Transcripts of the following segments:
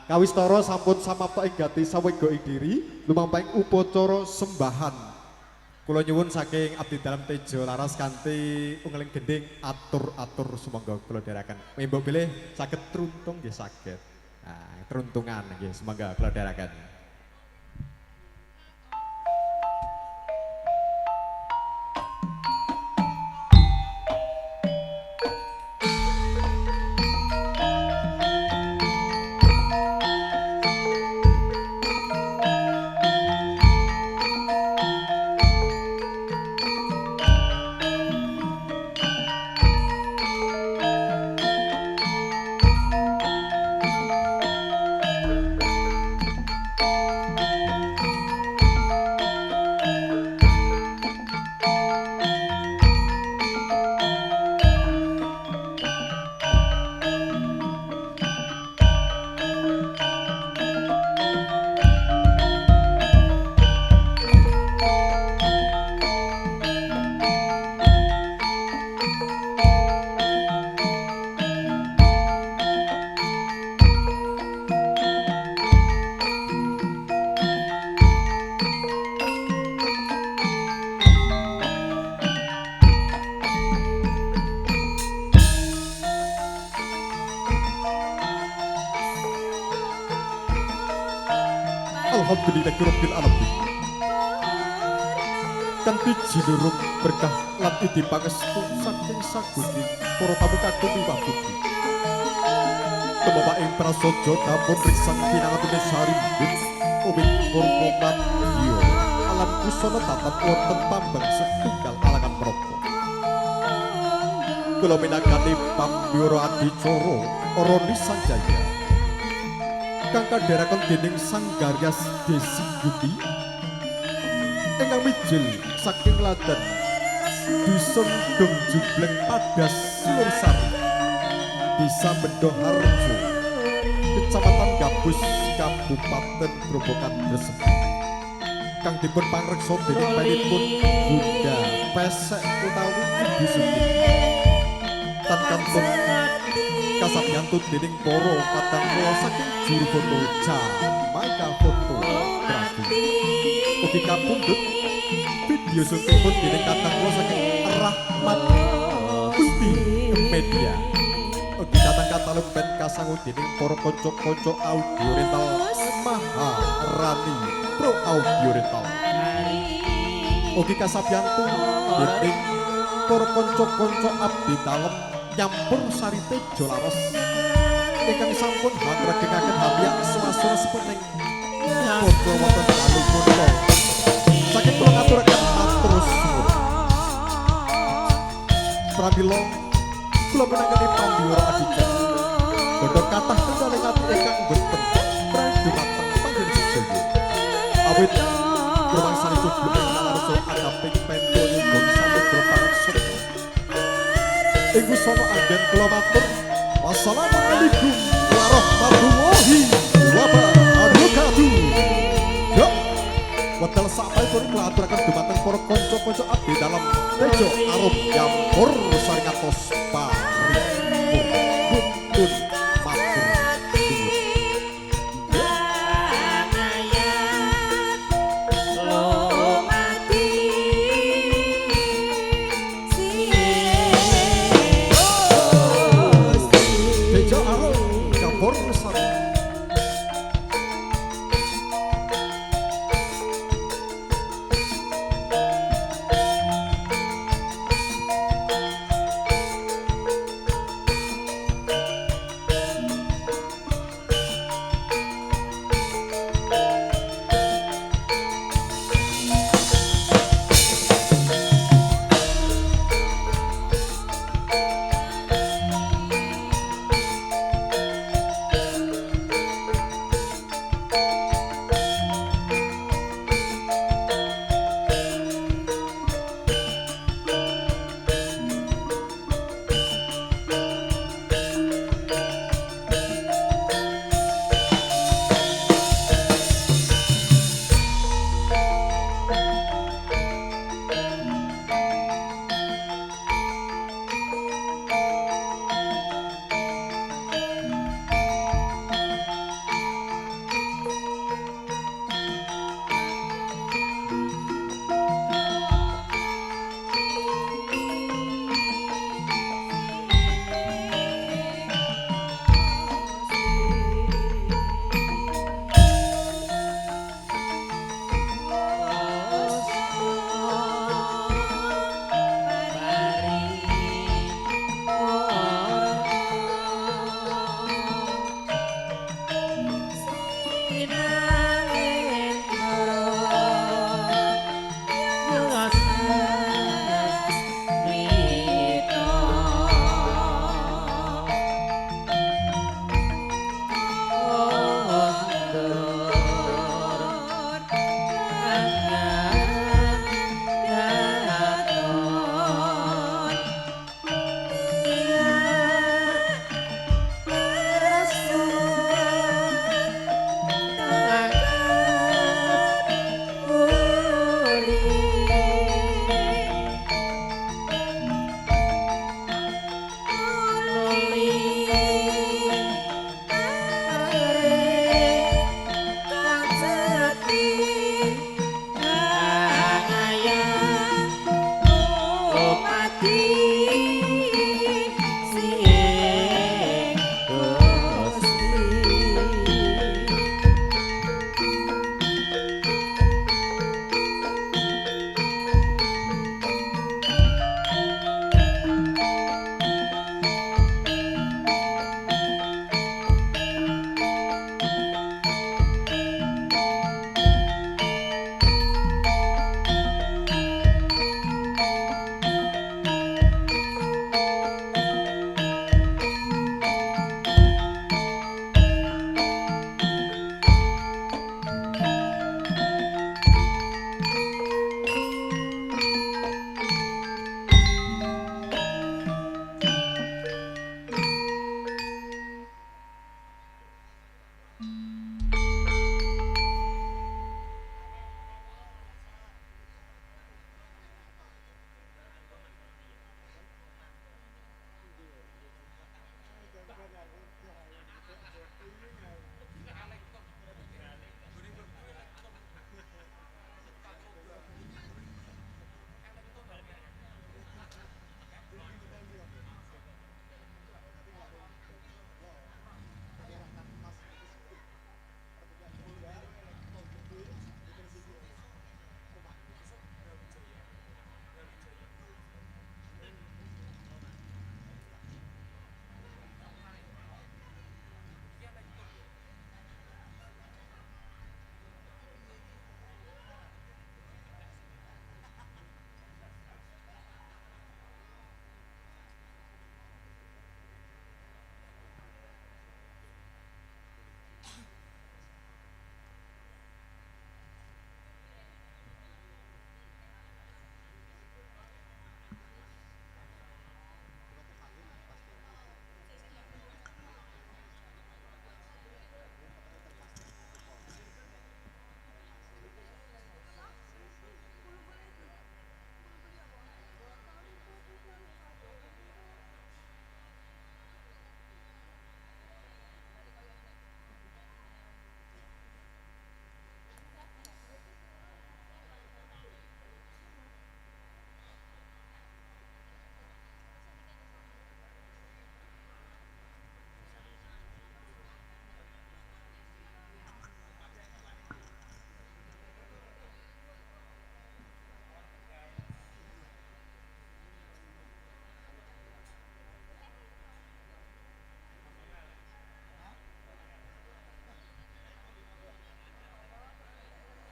Kawistara sampun samapta ing gati sawega ing diri lumampahing upacara sembahan. Kula nyuwun saking abdi dalam Tejo Laras kanthi ungeling gending atur-atur sumangga kula dherekaken. Mbok bilih saged truntung nggih saged. Nah, truntungan nggih sumangga kula dherekaken. Alhamdulillahirabbil alamin. Kanthi jinurung berkah lan idi pangestu saking sagusti para tamu kadung wiwabudi. Tumapak ing prasaja dapur riksang pinangatune sarimbit umit kurkuman iyo alam kusana tatap wonten pambang setunggal alangan prapa. Kula minangkani pambiwara adicara Roni Sanjaya kang kadheraken dening Sang Garyas Desi Guti ingkang mijil saking Ladan Dusun Dong Jubleng Padas Sursari Desa Bendoharjo Kecamatan Gabus Kabupaten Grobogan Gresik kang dipun pangreksa dening panipun Bunda Pesek utawi Ibu Suti tan kantun kasabyantu dening para kadang kula saking juru foto Jamaica Fotografi. Ugi kapundhut video syutingipun dening kadang kula saking Rahmat Gusti Media. Ugi kadang-kadang ben kasangu dening para kanca-kanca audio rental Maharani Pro Audio Rental. Ugi kasabyantu dening para kanca-kanca abdi dalem nyampur sari Tejo Laras ingkang sampun hatragengaken hamya swasana sepening padha wonten dalu punika saking kula ngaturaken matur suwun pramila kula menangani pambiwara adicara dodok kathah kendhaling ati ingkang boten prandumateng panjenengan awit rumangsane cukup ing nalarsa agaping pendo nyumbang samudra pareksa. Iku sono agen kula matur. Wassalamualaikum warahmatullahi wabarakatuh. Yo. Wedal sapaipun kula aturaken dumateng para kanca-kanca abdi dalam Tejo Arum Nyampur saringatos paripurna. Pun matur nuwun.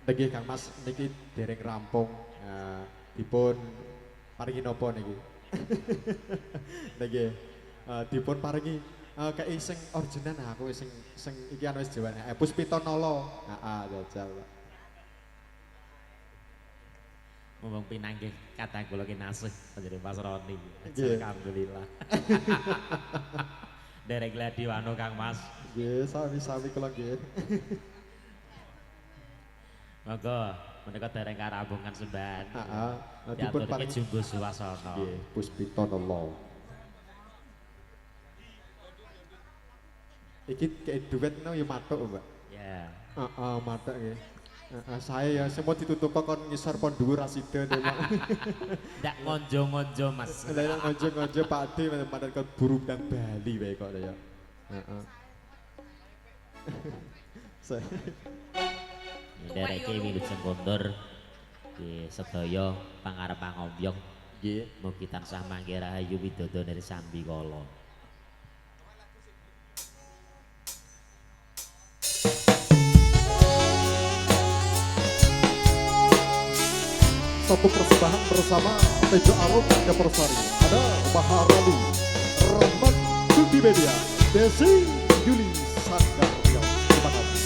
Nggih Kang Mas niki dereng rampung dipun paringi napa niki? Nggih dipun paringi kayak sing original aku sing iki anu wis jawane Puspita Nala. Heeh jajal. Mumpung pinanggih kadang kula kinasih panjenengan Mas Roni. Alhamdulillah. Derek gladi wano Kang Mas. Nggih, sami-sami kula nggih. Monggo menika dereng karambungan sembahan. Heeh. Dipun paringi jumbo suwasana. Nggih, Puspita Nala. Iki kayak duet no ya matuk, Mbak. Ya. Heeh, matuk nggih. Saya ya semua ditutup kon ngisor pon dhuwur asida to, Pak. Ndak ngonjo-ngonjo Mas. Lah ngonjo-ngonjo Pak D padahal kon burung dan Bali wae kok ya. Heeh. Dereke wilujeng kondur di sedaya pangarep pangombyong Nggih. mugi tansah mangke rahayu widodone sambi kala. Satu persembahan bersama Tejo Arum dan Kepersari. Ada Maharani, Rahmat Multimedia, Desi Yuli Sanggar. Terima kasih.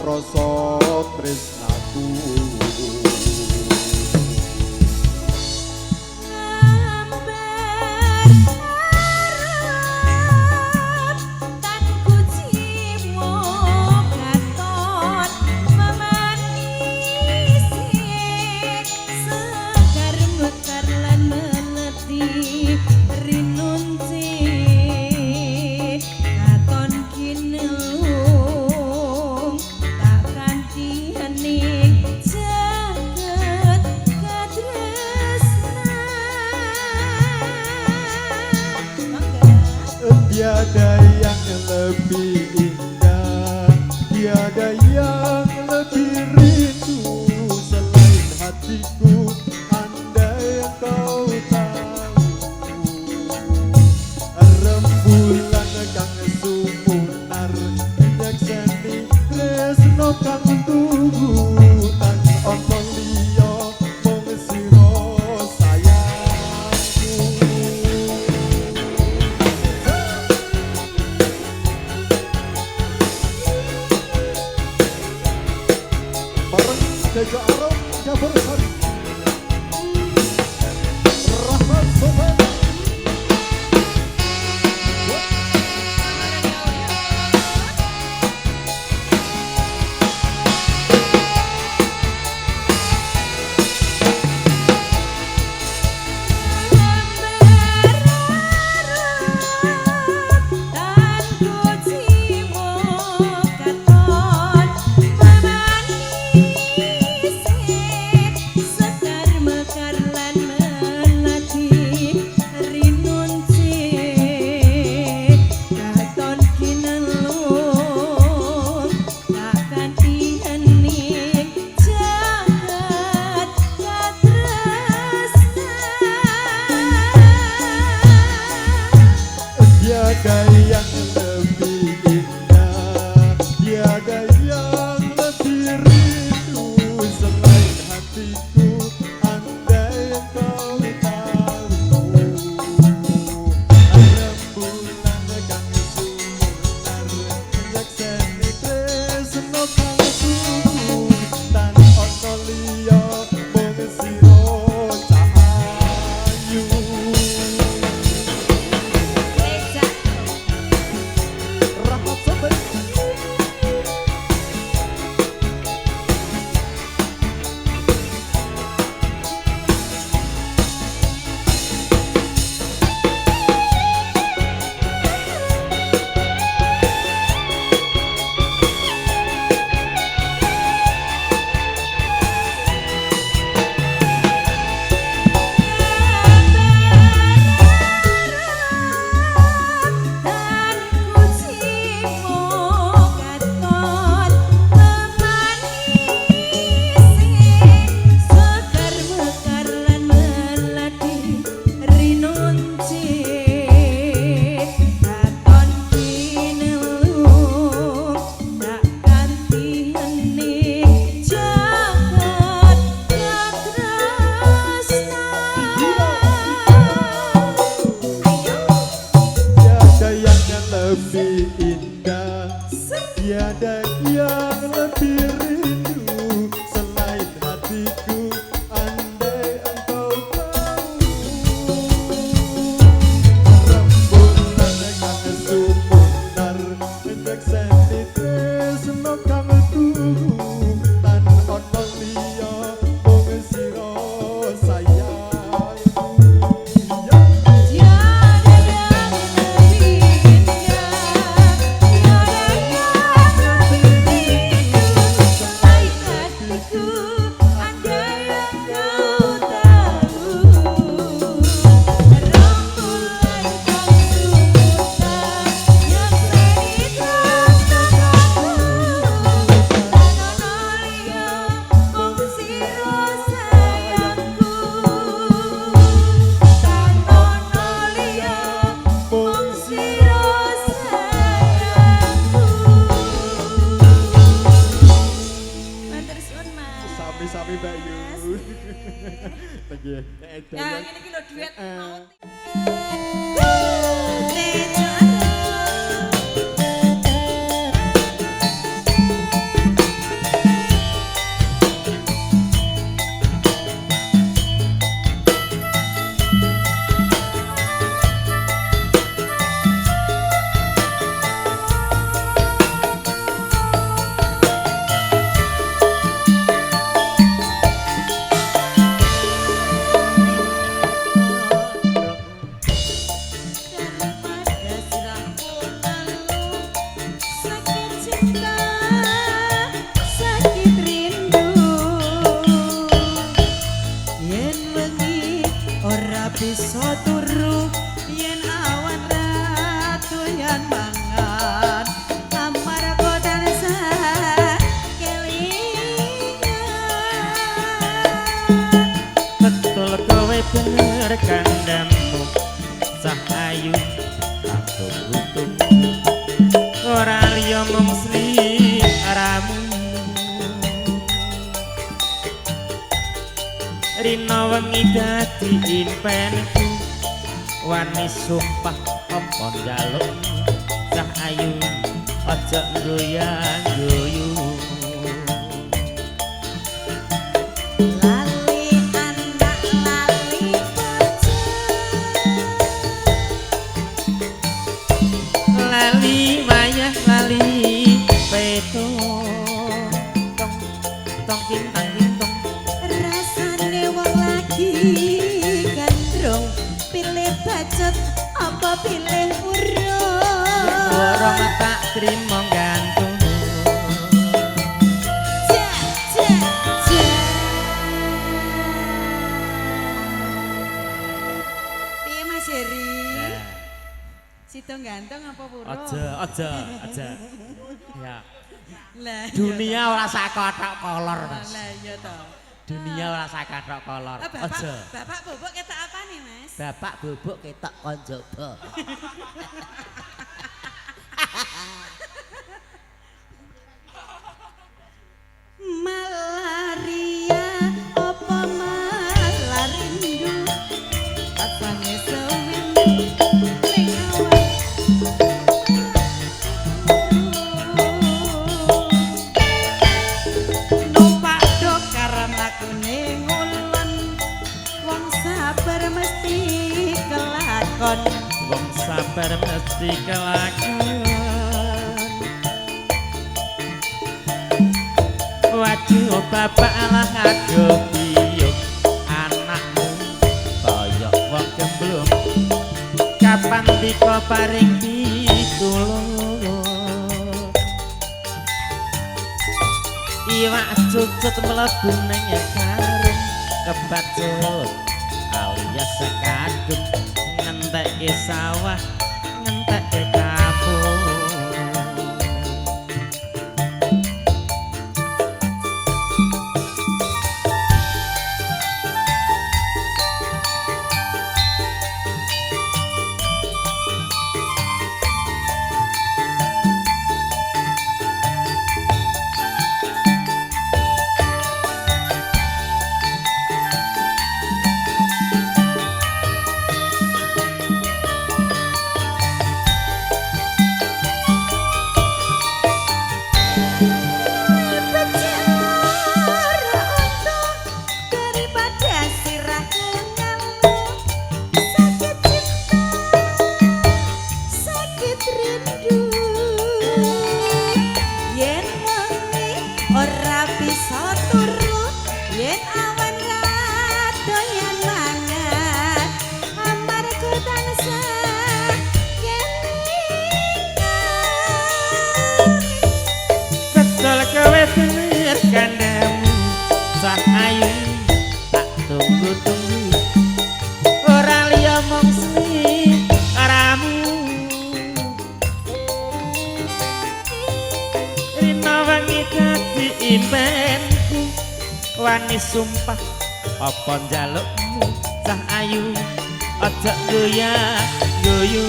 Rasa tresnaku tiada yang lebih indah, tiada yang lebih rindu selain hatiku. Andai kau tahu, rembulan kang sumunar nyakseni tresno kang tuhu tan ono liya mung sira sayangku. Nggih. Nah, ngene iki lho duet mau. Bisa turu yen awan ratu yen mangan amarga tansah kelingan betul kowe bener kandhamu sah ayu tak tunggu ora liya mung sliramu rina wengi dadi impenku wani sumpah apa njaluk sah ayu aja goyang guyu lali anak lali bocah lali wayah lali peto tong tong tintang tintong rasane wong lagi gandrung pilih bacot apa pilih urung orang tak trimo gantung ja ja ja piye Mas Heri situ ganteng apa purung aja ya lah dunia ora sakothok kolor Mas lah iya to dunia ora sakothok kolor aja bapak bobok ketok apa nih Mas bapak bubuk ketok konjoba malaria apa malarindu rasane sewindu ning awan numpak dokar lakune ngulon wong sabar mesti kelakon wong sabar mesti kelakon waduh bapak lah ado biyung anakmu kaya wong gemblung kapan dika paring pitulung iwak cucut mlebu ning karung kebacut alias sekadung ngentekke sawah ngentekke kampung impenku wani sumpah apa njalukmu cah ayu aja goyah guyu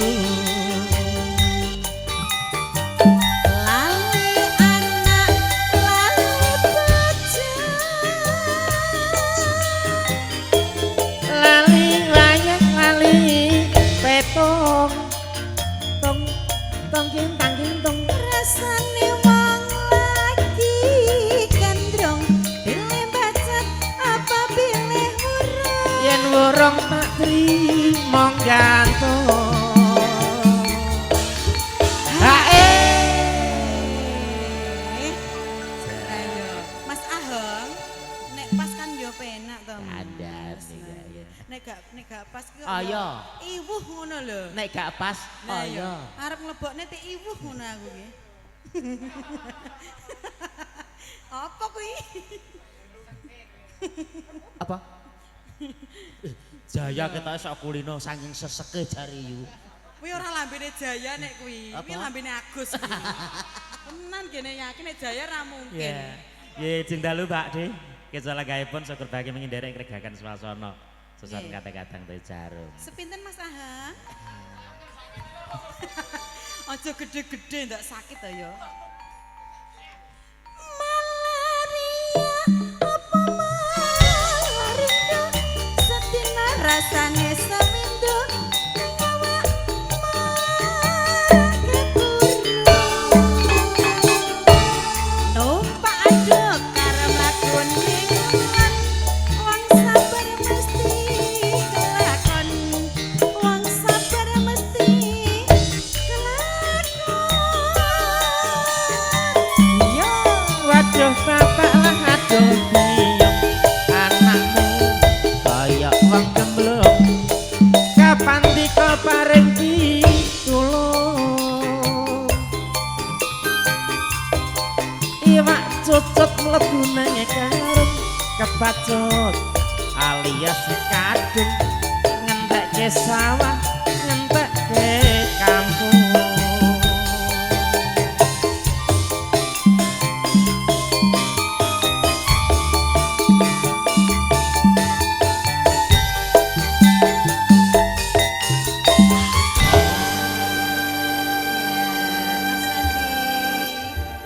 lali anak lali bocah urung tak trimo gantung hae Ayo, Mas Aheng, nek pas kan yo penak to. Ada Mas. nih ya. Nek gak pas ki Ayo. Iwuh ngono lho. Nek gak pas, Nah, ayo. iya. Arep nglebokne te iwuh ngono aku ki. Apa kuwi? Apa? Jaya kita sok kulino saking seseke jari yu. Kuwi ora lambene Jaya nek kuwi. Kuwi lambene Agus kuwi. Tenan kene yakin nek Jaya ra mungkin. Ya. Ye jeng dalu Pak De. Kesalahipun syukur bagi menghindari ngregakan swasana. Sesaten Nggih. kata-kata teh jarum. Sepinten Mas Aheng? Aja gede-gede ndak sakit to ya. Malaria apa malaria sedina rasane samindo nyawa numpak aduk karo mlakune wong sabar mesti kelakon wong sabar mesti kelakon yo Waduh bapak lah aduh biyong anakmu kaya wong gemblong kapan dika paring pitulung iwak cucut mlebu nang karung kepacut alias kadung ngentekke sawah ngentekke kampung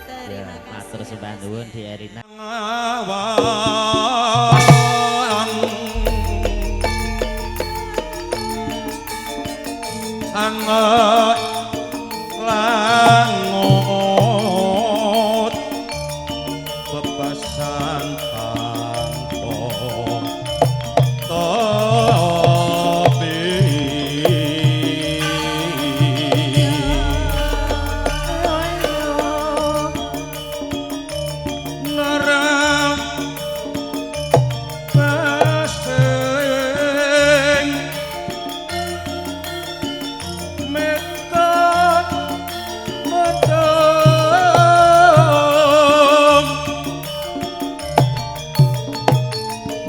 Terima matur kasih. sembah nuwun Di Erina. Anget langut bebasan tanpa topi ngarep paseng metot medem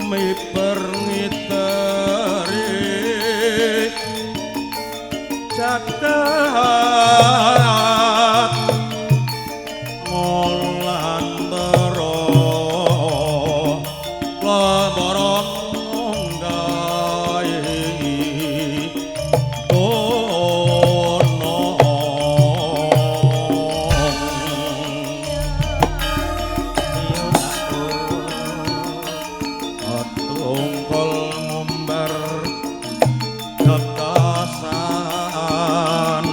miper ngiteri cakat ngolandero labaran nggae tungkol ngumbar kekasan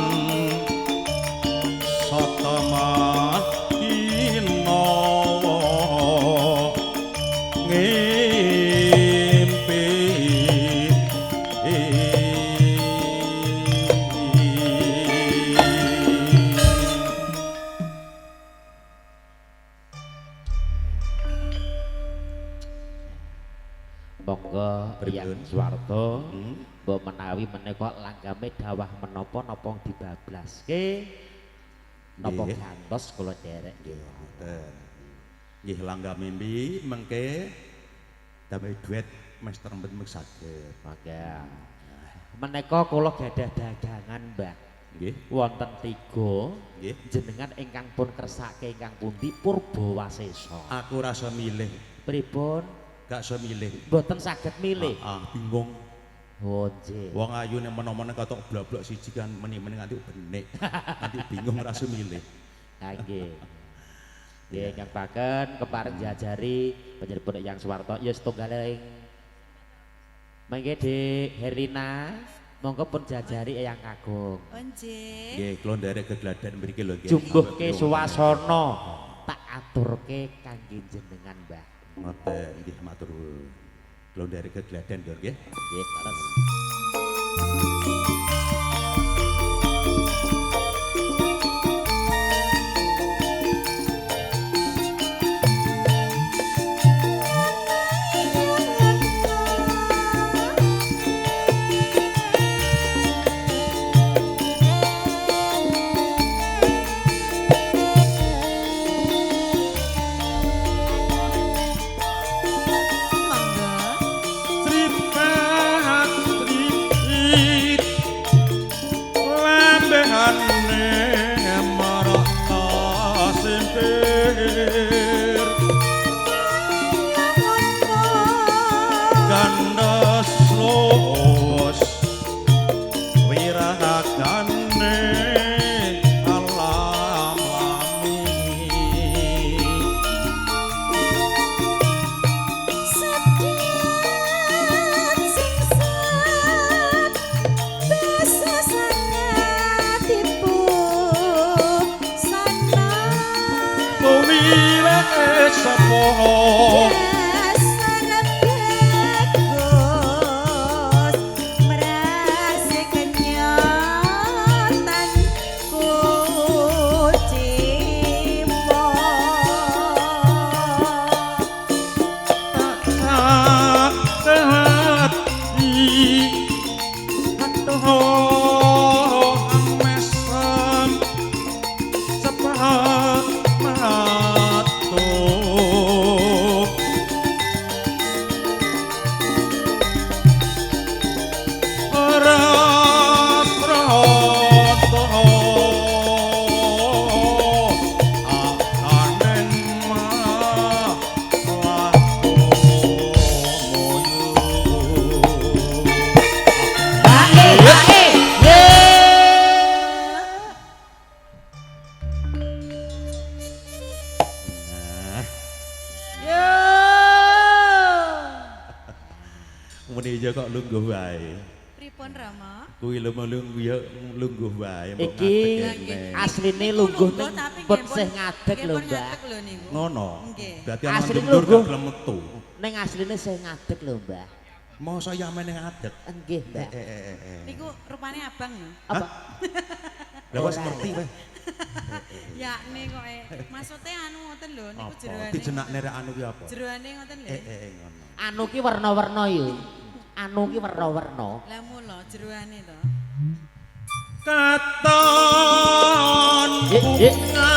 satamat kinawa ngimpi Monggo Pripun? Yang Suwarto mbok menawi menika langgame dawah menapa napa dibablaske napa Nggih. gantos kula derek nggih. Ngoten. Nggih langga mimpi mengke damai duet Master Mbet saged. Maka menika kula gadah dagangan Mbah. Nggih. Wonten 3 Nggih. jenengan ingkang pun kersake ingkang pundi Purbawasesa. Aku rasa milih, Pripun? gak iso milih. Mboten saged milih. Bingung. Oh nggih. Wong ayu nek menawa katok blablok siji kan meni-meni nganti benik. Nanti bingung rasa milih. Ha nggih. Nggih ingkang paken kepareng jajari panjenengan Yang Suwarto ya setunggaling. Mangke Dik Herlina monggo pun jajari Eyang Kagung. Onje. Nggih, kula nderek gegladan mriki lho nggih. Jumbuhke suwasana tak aturke kangge jenengan Mbah. Ngoten nggih matur nuwun. Belum dari ke Gladen Dor nggih. Nggih, leres. Muni aja kok lungguh wae. Pripun Rama? Kuwi lho lungguh wae mbok Iki ngadeg kene. asline lungguh ning tapi pun nggih pun- sih ngadeg nggih lho, pun Mbak. ngadeg lho niku. Ngono. Nggih. Berarti ana Asli mundur lungguh. gak gelem metu. Ning asline sih ngadeg lho, Mbak. Mosok ya meneh ngadeg. Nggih, Mbak. Niku rupane abang lho. Apa? Lah kok Ora. ngerti wae. Yakne kok maksudnya anu ngoten lho niku Apa? jeroane. Dijenakne rek anu ki apa? Jeroane ngoten lho. Ngono. Anu ki warna-warna yo. Anu ki warna-warna. Lah mula jeroane to. Katon bunga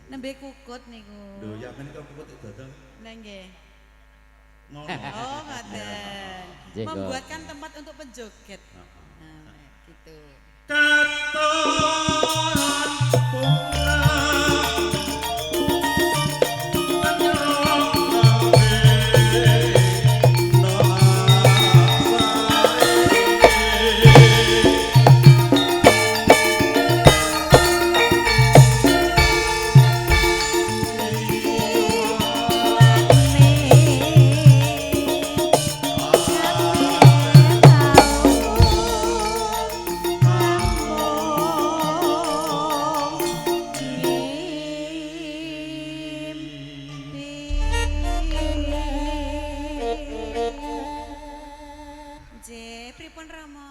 Nembe kukut niku. Lho, ya men kok kok dodol. Lah nggih. Ngono. Oh, ngoten. Jenggot. Membuatkan tempat untuk penjoget. Nah, gitu. Katon bunga J, pripun Rama?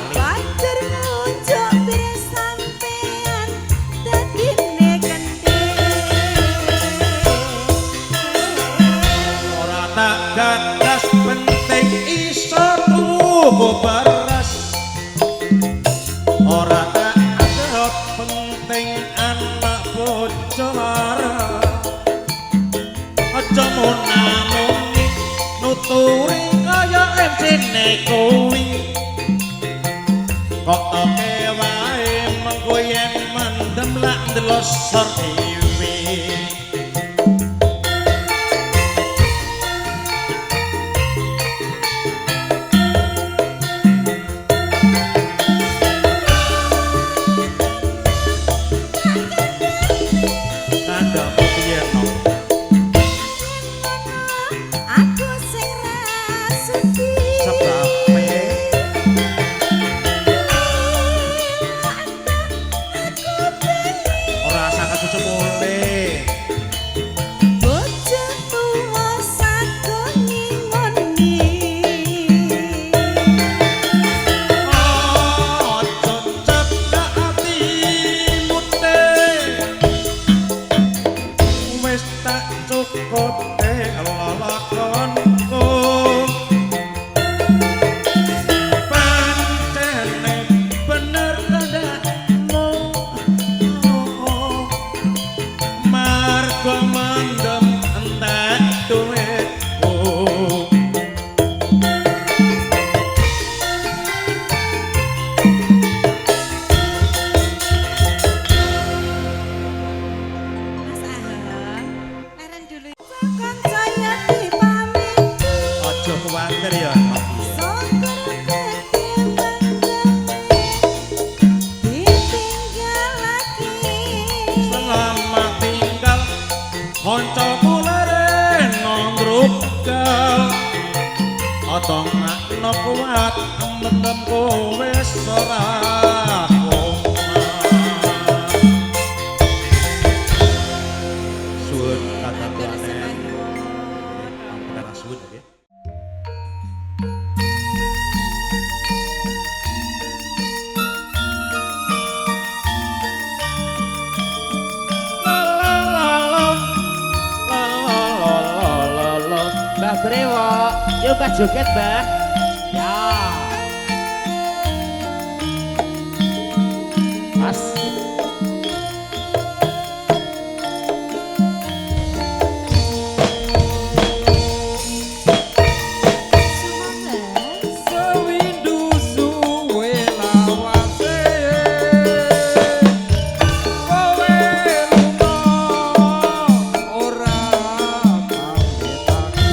Banjur ngunjuk bir sampean dadi beras ora tak ada penting anak bojo lara aja munamuni nuturi kaya emcine kuwi kok oke wae mengko yen mendem lak ndelosor dhewe Aku sing rasuki ora sangat semule bojo tuwa sakoni ngoni aja cedak atimu te wis tak cukup te lalakonku pancene bener kandakmu margo mendem entek duitku Mas Aham leren dulu kancaya dipamiti aja kuwatir ya songker ditinggal lagi selamat tinggal kancaku leren nondrugal atau ngakno kuat mendem kowe ora suwun kata tuane suwun ya Mbak Brewo, yuk Mbak joget Mbak. Ya. Mas. sewindu suwe lawase kowe lunga ora pamit aku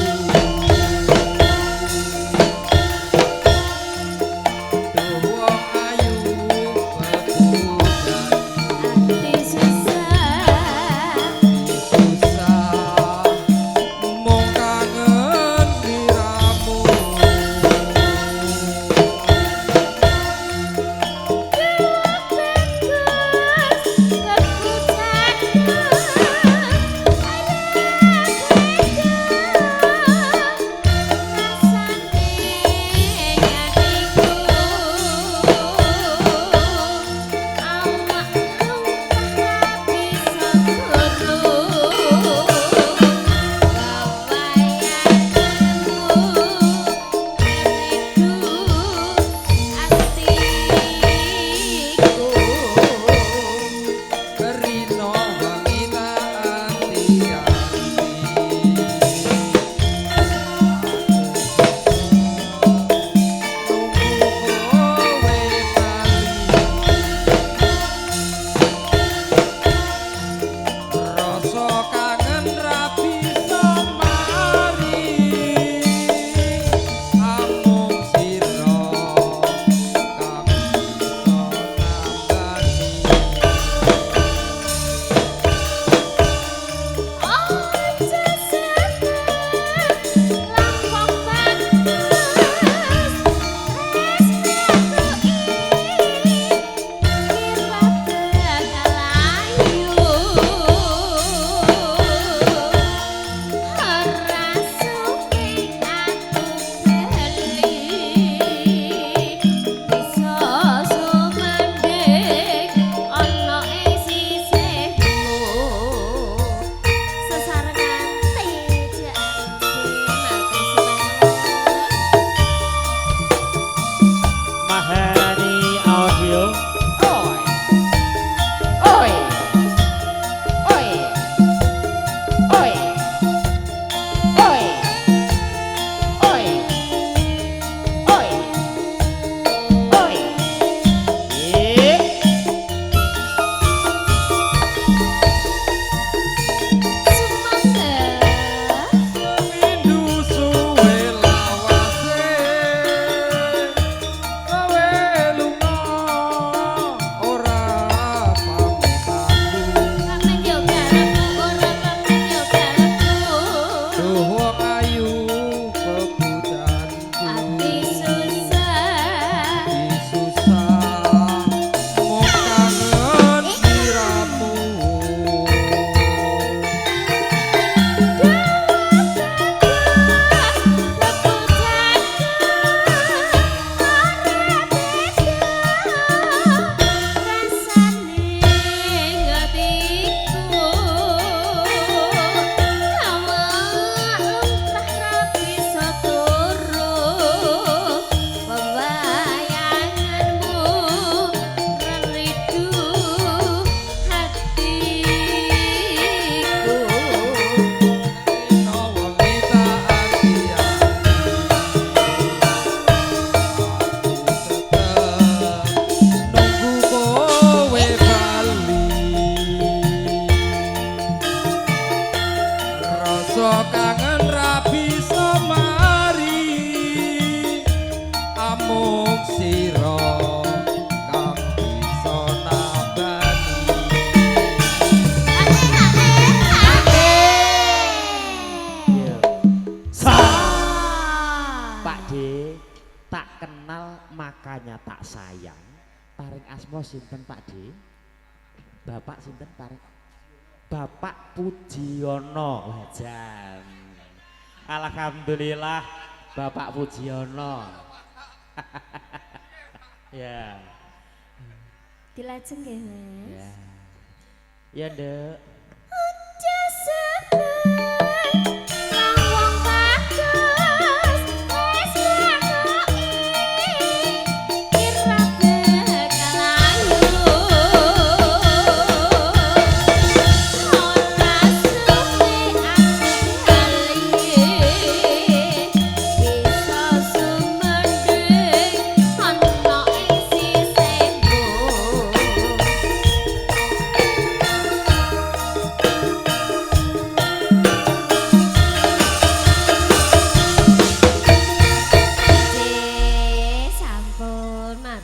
paring asma sinten Pak D? Bapak sinten paring? Bapak Pujiono wajan. Alhamdulillah Bapak Pujiono. Ya. Dilajeng nggih, Mas. Ya. Ya, Nduk.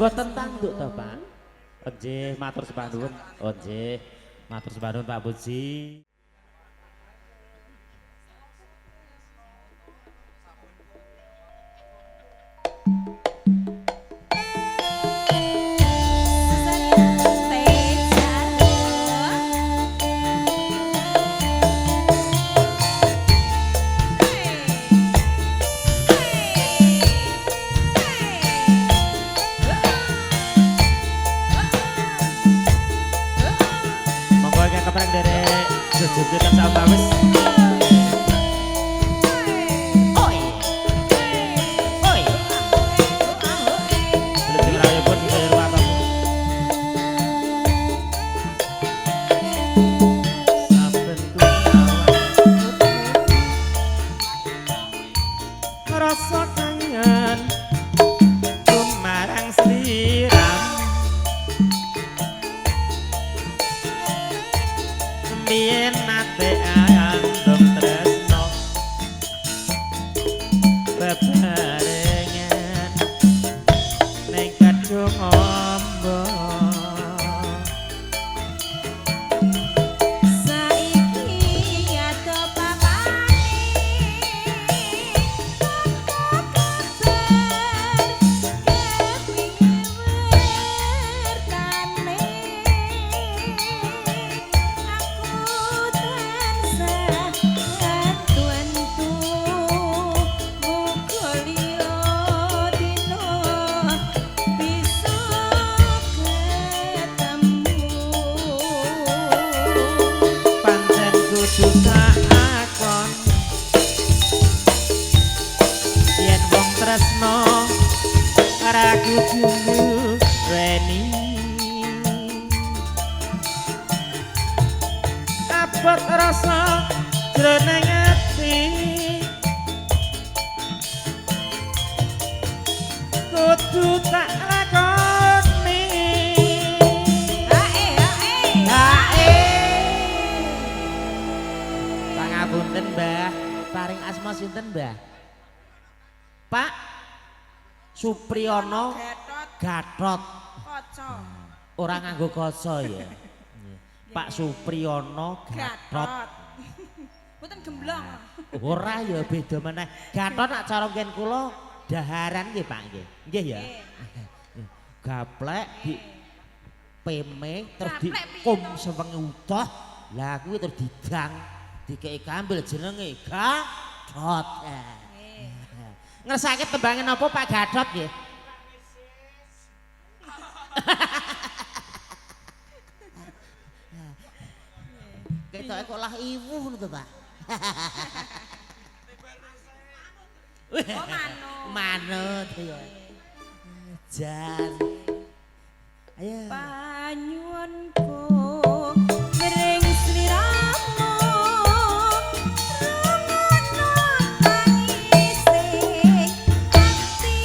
Boten tanduk to, Pak. Nggih, matur sembah nuwun. Oh nggih, matur sembah nuwun Pak Puji. Sejujuran sama wis. Oi. Oi. Lebih raya pun dari ruang saben kuwi rasa kangen kumarang sliram. Biyen nate andom tresno bebarengan ning kadung amba Saiki ado papane pancen kudu tak akon yen wong tresno ora kudu reni abot rasa jroning ati kudu tak lakoni Pangapunten Mbah, paring asma sinten Mbah? Pak Supriyono Gatot Gatot. kaca. Ora nganggo kaca ya. Pak Supriyono Gatot. Gatot. Mboten gemblong. Ora ya beda meneh. Gatot nak cara ngen kula daharan nggih Pak nggih. Nggih ya. Gaplek di pemeng terus dikum sewengi utuh. Lah kuwi terus didang dikei kambil jenenge Gatot. Ngersake tembangan apa Pak Gatot nggih? Ketoke kok lah iwu ngono to, Pak. Oh manut. Manut ya. Jan. Ayo. Panyuwunku mring sliramu rungono tangise ati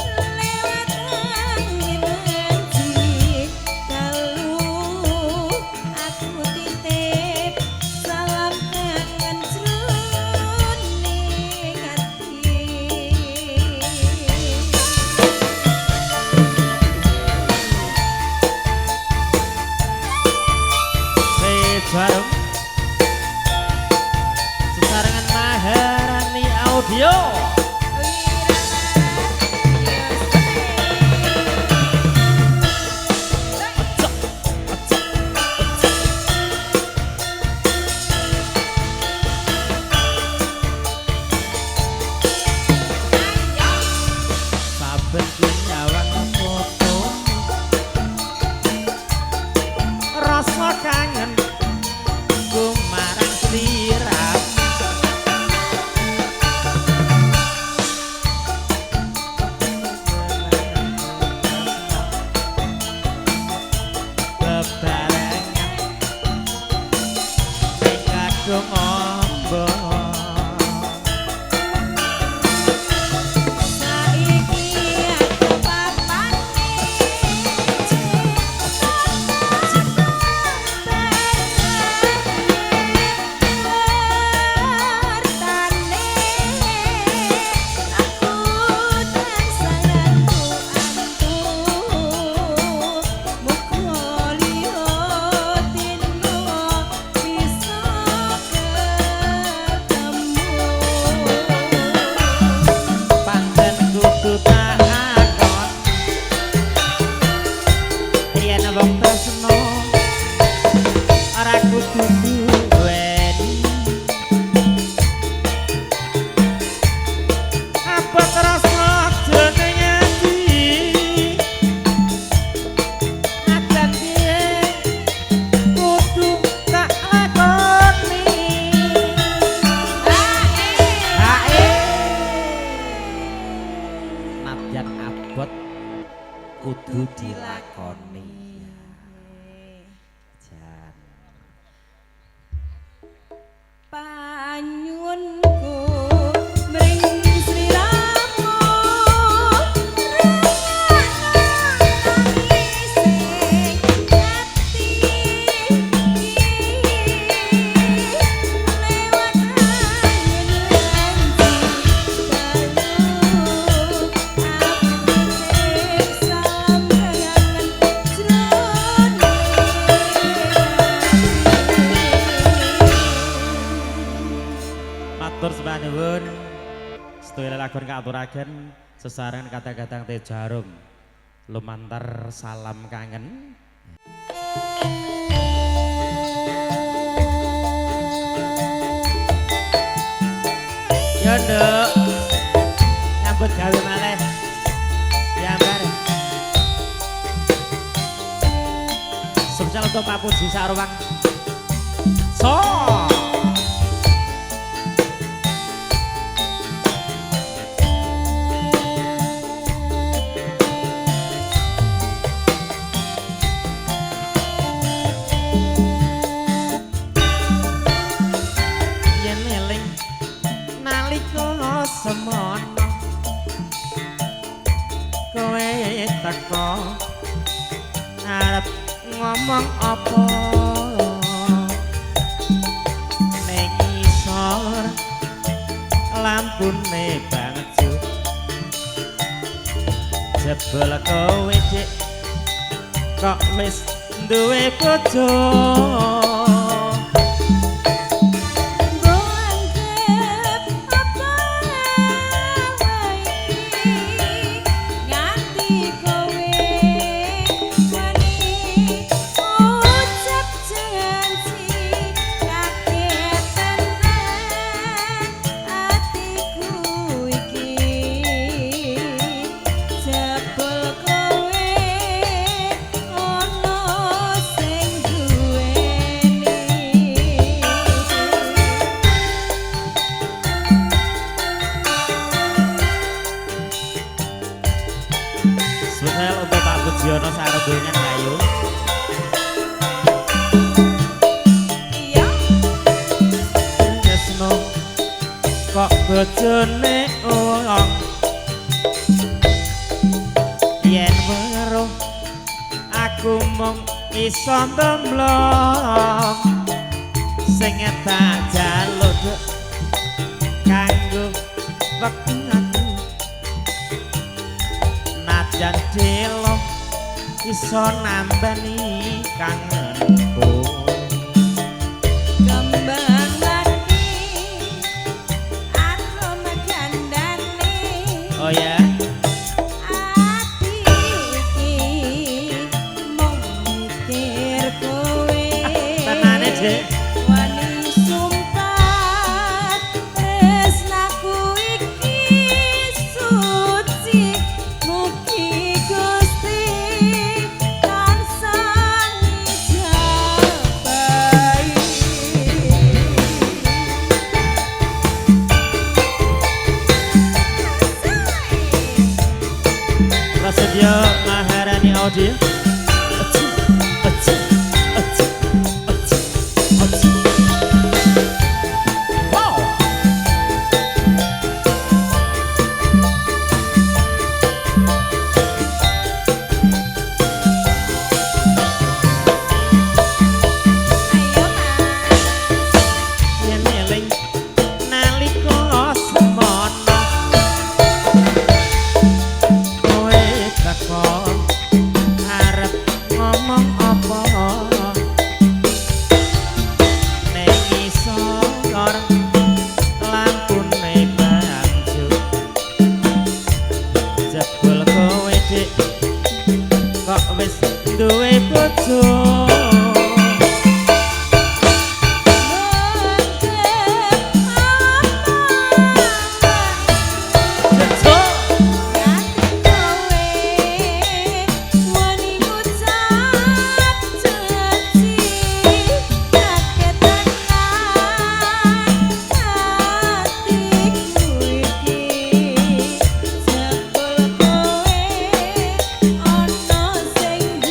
lewat angin janji dalu aku titip salam kangen jroning ati. Bareng sesarengan Maharani Audio. wani. Jan. Panyunku mring Sri Rama sing ati lewat angin salam kangen Matur sembah nuwun. Sedaya lelagon kaaturaken sesarengan kata-kata teh jarum. Lumantar salam kangen. Yo nduk. Nyambut gawe malih. Ya Mbar. Spesial untuk Pak Puji Sarwang. So. Semono kowe teko arep ngomong apa ning isor lampune banget juk jebul kowe dik kok wis duwe bojo spesial untuk Pak Budiono Sarudungan Kayu. iya Tresno kok bojone wong yen weruh aku mung iso ndemblong sing tak jaluk kanggo wektu aku najan delo iso nambani kangenku kembang lagi aroma gandane oh ya ati iki mung mikir kowe tenane Dik wani sumpah tresnaku iki suci mugi Gusti tansah ngijabahi Prasetyo Maharani Audio. Wow. ayo Mas Yen eling nalika semono kowe teko arep ngomong apa ning isor lampune banjur jebul kowe dik kok wis duwe bojo Ono sing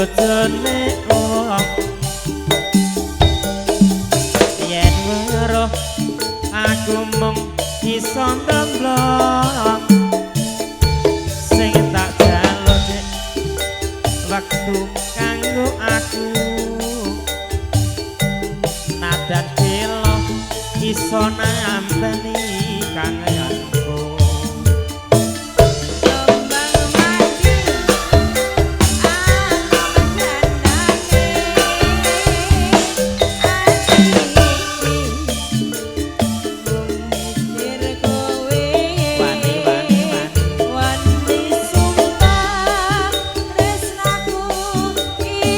bojone wong yen weruh aku mung iso ndemplong sing tak jaluk waktu kanggo aku nadan kelo iso nambani kangenku Kembang maju aku mendanake mikir kowe wani wani wani wani sumpah tresnaku iki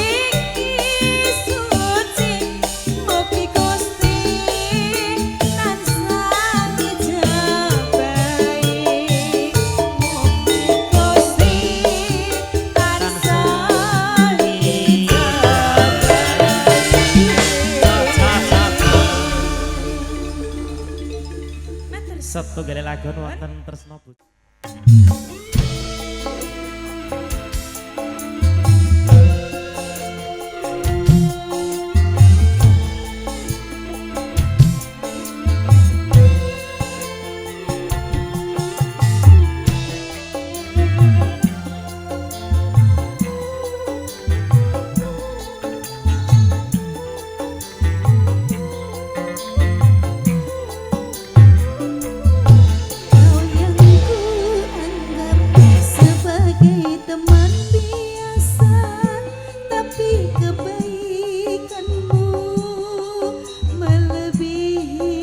suci mugi Gusti tansah ngejabai mugi Gusti tansah ngejabai. setunggal lagon wonten tresna Bu. Kau yang kuanggap sebagai teman biasa, tapi kebaikanmu melebihi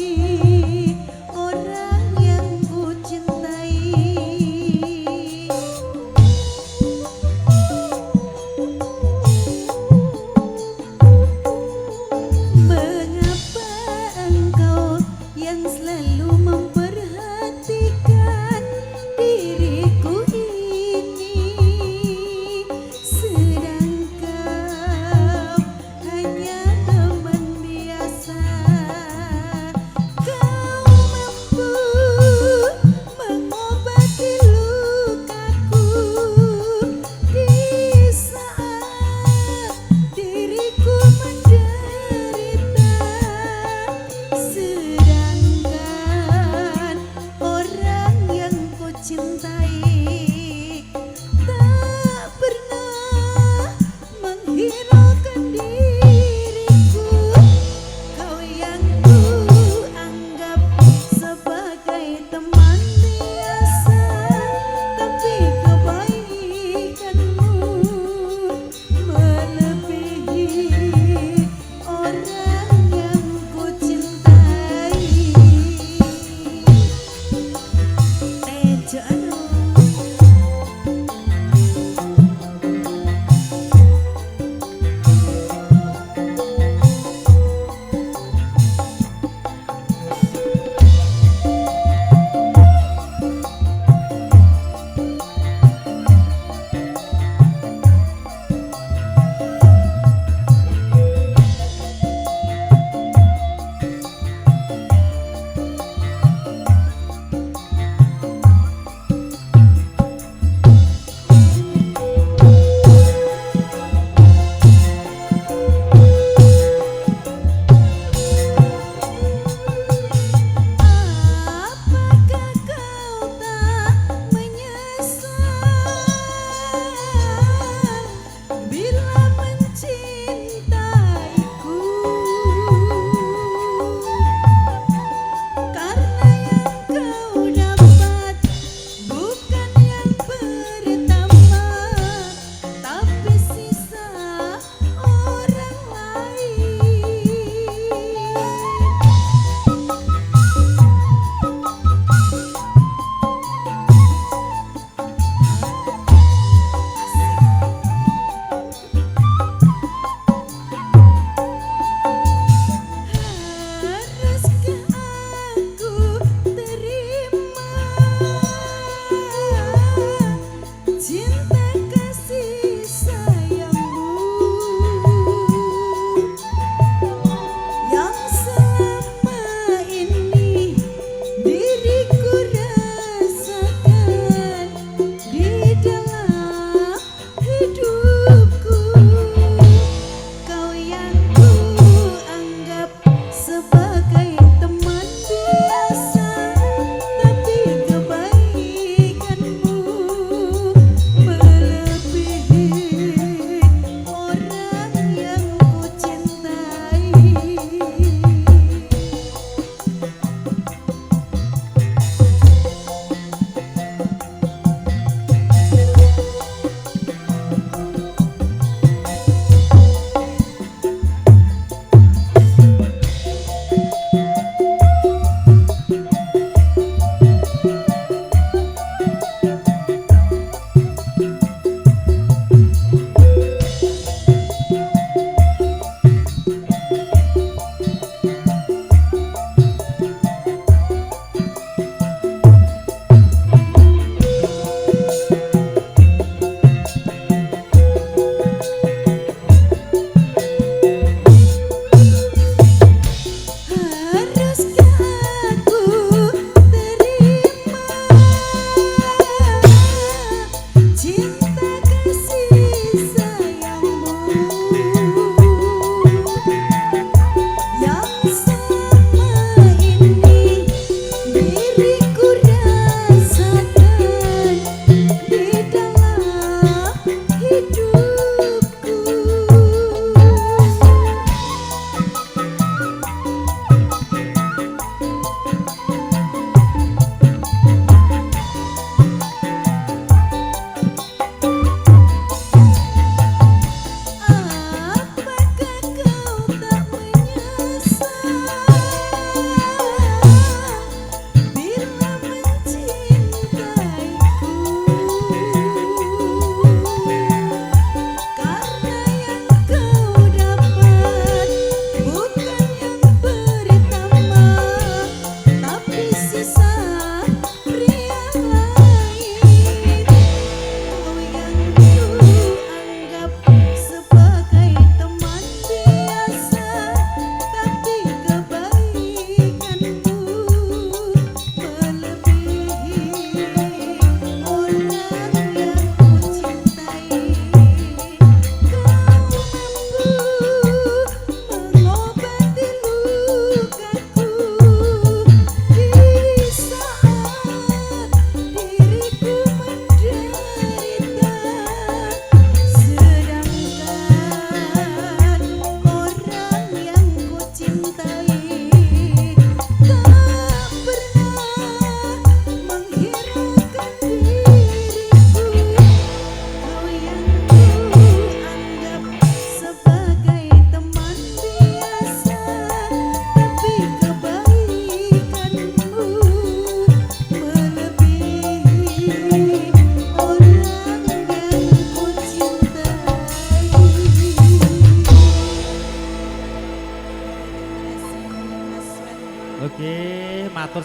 orang yang ku cintai. Mengapa engkau yang selalu memperhatikan diriku ini, sedang kau hanya teman biasa? Kau mampu mengobati lukaku di saat diriku menderita, sedangkan orang yang ku cintai tak pernah menghiraukan diriku. Kau yang ku anggap sebagai teman biasa, tapi kebaikanmu melebihi orang yang ku cintai. Tejono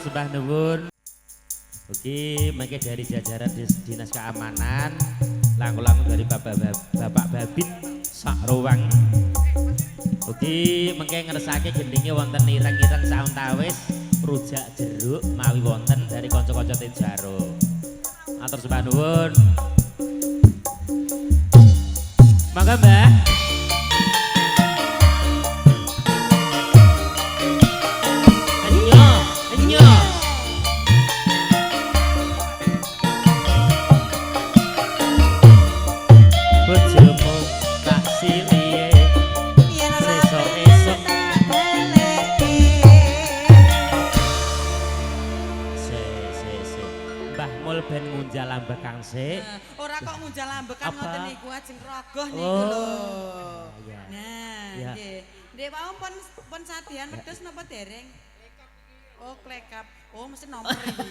sembah nuwun. Oke, mengke dari jajaran Dinas Keamanan, langkung-langkung dari Bapak Babit Sakruwang. Oke, mengke ngersake gendinge wonten ireng-ireng sauntawis rujak jeruk mawi wonten dari kanca-kanca Tejaro. Matur sembah nuwun. Mangga, Mbah. Enyo. Bojomu tak silihe yen sesuk-esuk se Mbah Mul ben ngunjal ambekang sik. Ora kok ngunjal ambekan Apa? ngoten niku ajeng rogoh niku Oh, lho. iya. Nah, Iya. nggih. Ndek wau pun sadian wedhus napa dereng? Oh, klekap. Oh, mesti nomor iki.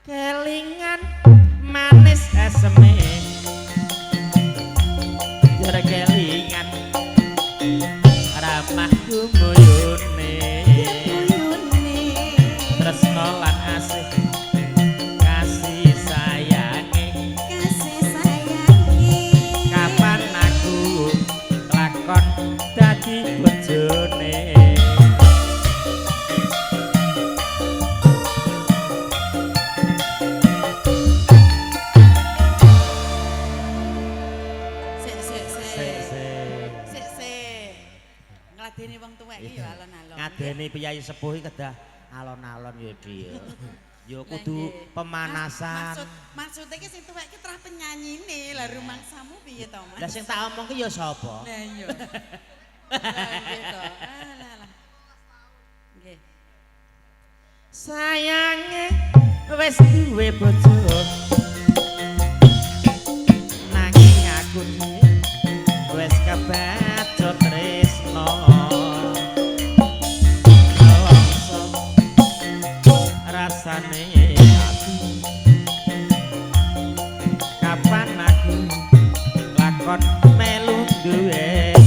Kelingan manis aseme jar kelingan ramah gumuyune tresno lan asih kasih sayange kapan aku lakon dadi bojone. Ngladeni wong tuwek iki ya alon-alon. Ngadeni piyayi sepuh iki kedah alon-alon ya Dri. Ya kudu pemanasan. Maksudnya ki sing tuwek ki trah penyanyine. Lah rumangsamu piye to, Mas? Lah sing tak omongke ya sapa? Lah iya. Nggih to. Alah. Nggih. Sayange wis duwe bojo. Nanging aku wis kebacut tresno. Rasane ati kapan aku lakon melu duweni.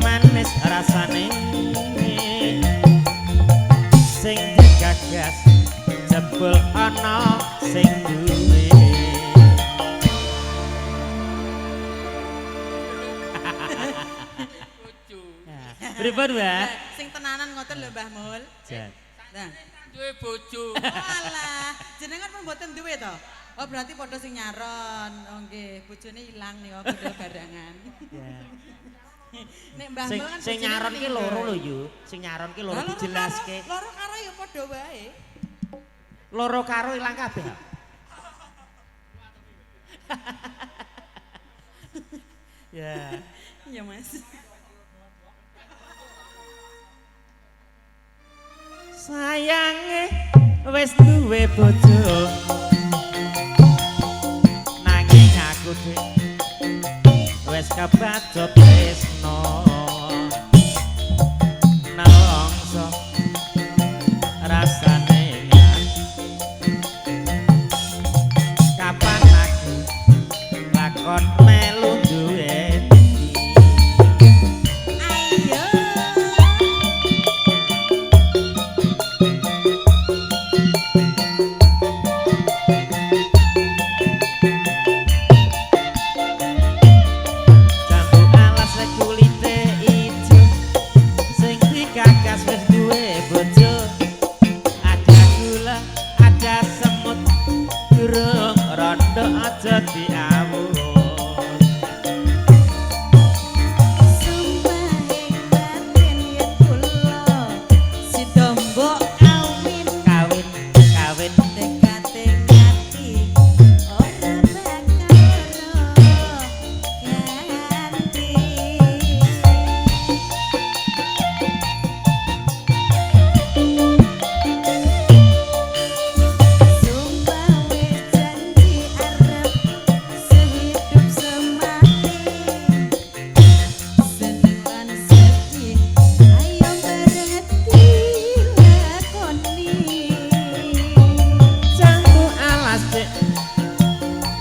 Manis rasane sing digagas jebul ana sing duwe. Pripun, Mbak? Sing tenanan ngoten lho Mbah Mul. Jan. Nah, Duwe bojo. alah, jenengan pun mboten duwe to? Oh, berarti padha sing nyaron. Oh nggih, bojone ilang nih padha barangan. Ya. Nek Mbah Sing Mul kan sing bojone nyaron ki meninggal. loro lho, Yu. Sing nyaron ki loro Lah, dijelaske. Loro karo ya padha wae. Loro karo ilang kabeh. Ya. Iya, Mas. Sayange wis duwe bojo. Nanging aku dhek wis kebacut tresno. Nongso rasane kapan aku lakon melu duweni. Ayo ada semut durung rondo aja diawur Sumpahe batin yen kula sida mbok kawin kawin kawin tekad-tekadi ora bakal ganti. Sumpah wis janji arep sehidup semati. Seneng lan sedih ayo berhati lakoni. Jambu alas cek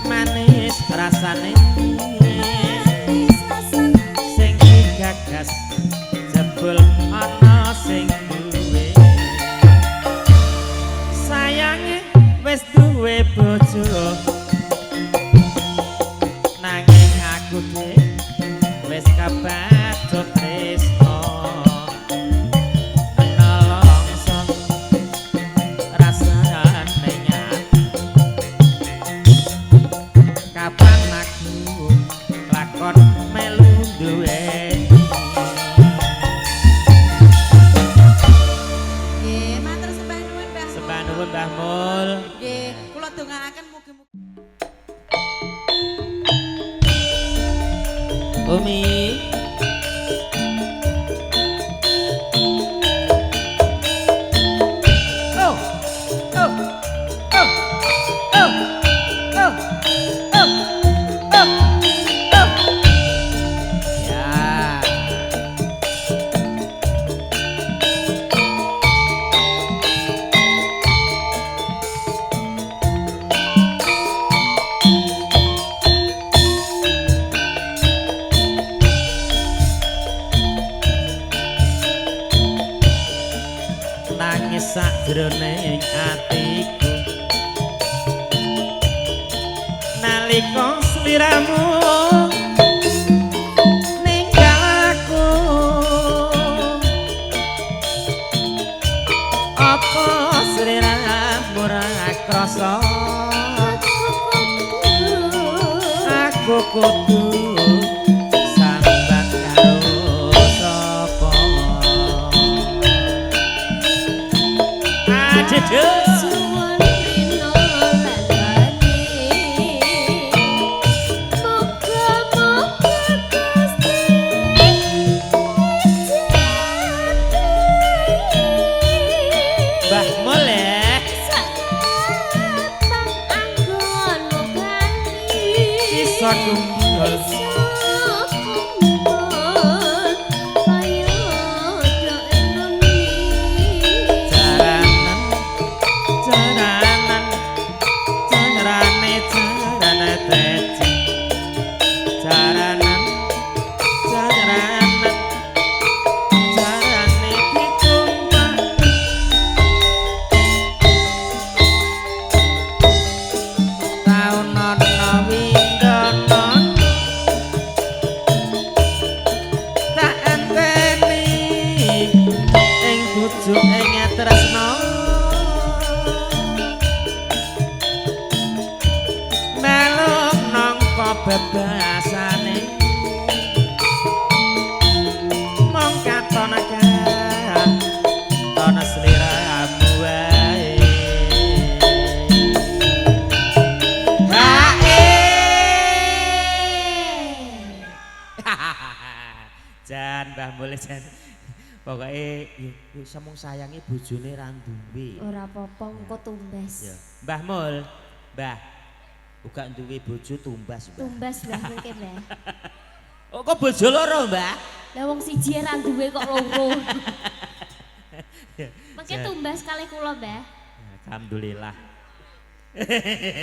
manis rasane Manis rasane sing digagas jebul ana sing duwe sayange wis duwe bojo nanging aku dhek wis kebacut tresno nolongso rasane nyati kapan aku lakon melu duweni Nggih, matur sembah nuwun Mbah. sembah nuwun Mbah Mul Nggih, kula dongaaken mugi-mugi Umi Oh oh oh oh oh oh oh oh Ya nangis sakjroning atiku nalika sliramu ninggal aku apa sliramu ora krasa aku kudu sambat karo sapa aduh suwun rino lalani. Moga-moga Gusti ijati. Mbah Mul ya Sakabang anggon mugani. iso kumpul jaranan jaranan jarane jarane teci jaranan jaranan jarane ditumpah taun ana windono tak enteni ing bujuk ing tresno melok nangka bebasane mong katon ana sliramu wae Jan Mbah Mul jan pokoke iso mung sayangi bojone ra duwe Ora apa-apa engko tumbas. ya Mbah Mul Mbah uga duwe bojo tumbas Mbah Tumbas Mbah mungkin Mbah. oh kok bojo loro Mbah Lah wong siji ra duwe kok loro. Mengke Jan. tumbas kalih kula Mbah. alhamdulillah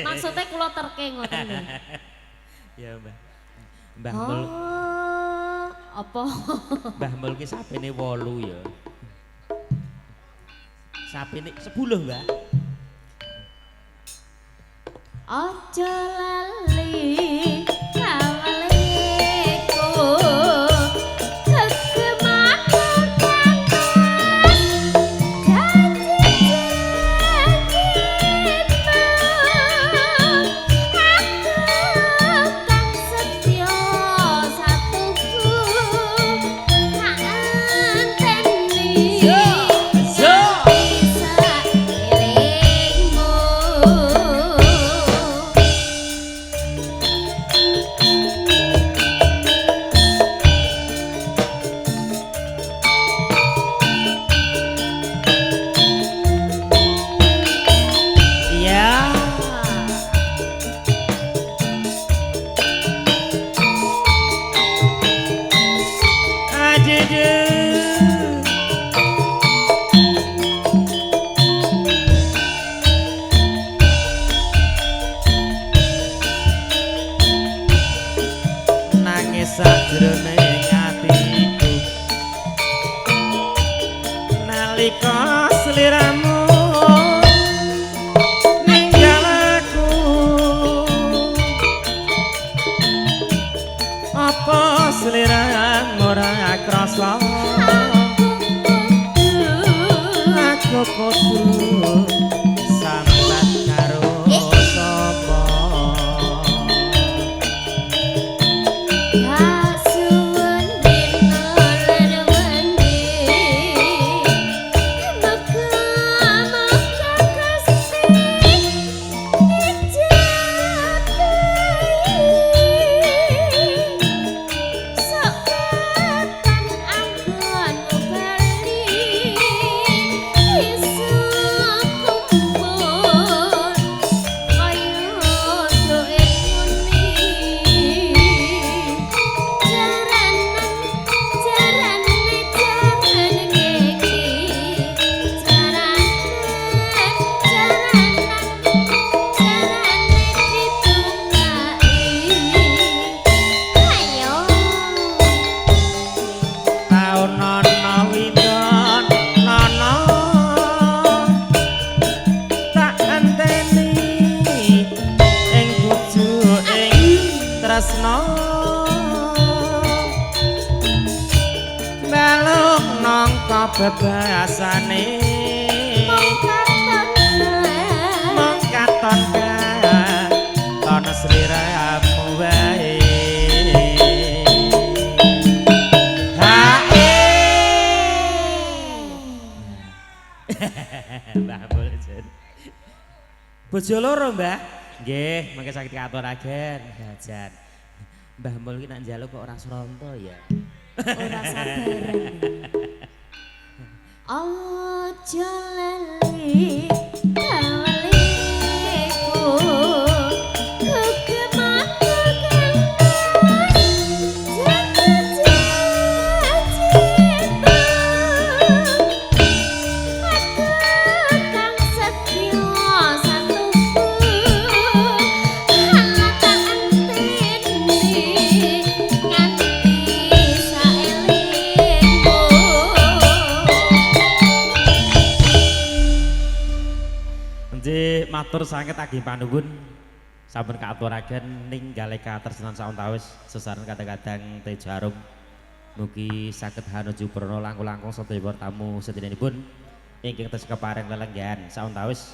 Maksudnya kula terke ngoten lho. ya Mbah Mbah Mul Oh, apa? Mbah Mul ki sapene 8 ya sapene 10 Mbah Aja lali kawaliku kegemaran janji-janji tresno balung nang kebebasane mung katon ton sliramu wae Mbah Muljen. Bojo loro, Mbah. Nggih, mengke sakit katuraken. Jajan. Mbah Mul ki nak njaluk kok ora sronto ya. Ora sabaran. Aja lali kawaliku kegemaran matur sanget ageng panuwun sampun kaaturaken ninggale katresnan sawetawis sesaran kadang-kadang teh jarum mugi saged hanuju prana langkung-langkung sedaya tamu sedherenipun ingkang tes kepareng lelenggan sawetawis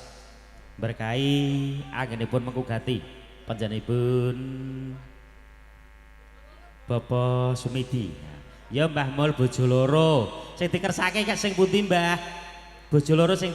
berkahi anggenipun mengkugati panjenenganipun Bapak Sumidi ya Mbah Mul bojo loro sing dikersake sing pundi Mbah bojo loro sing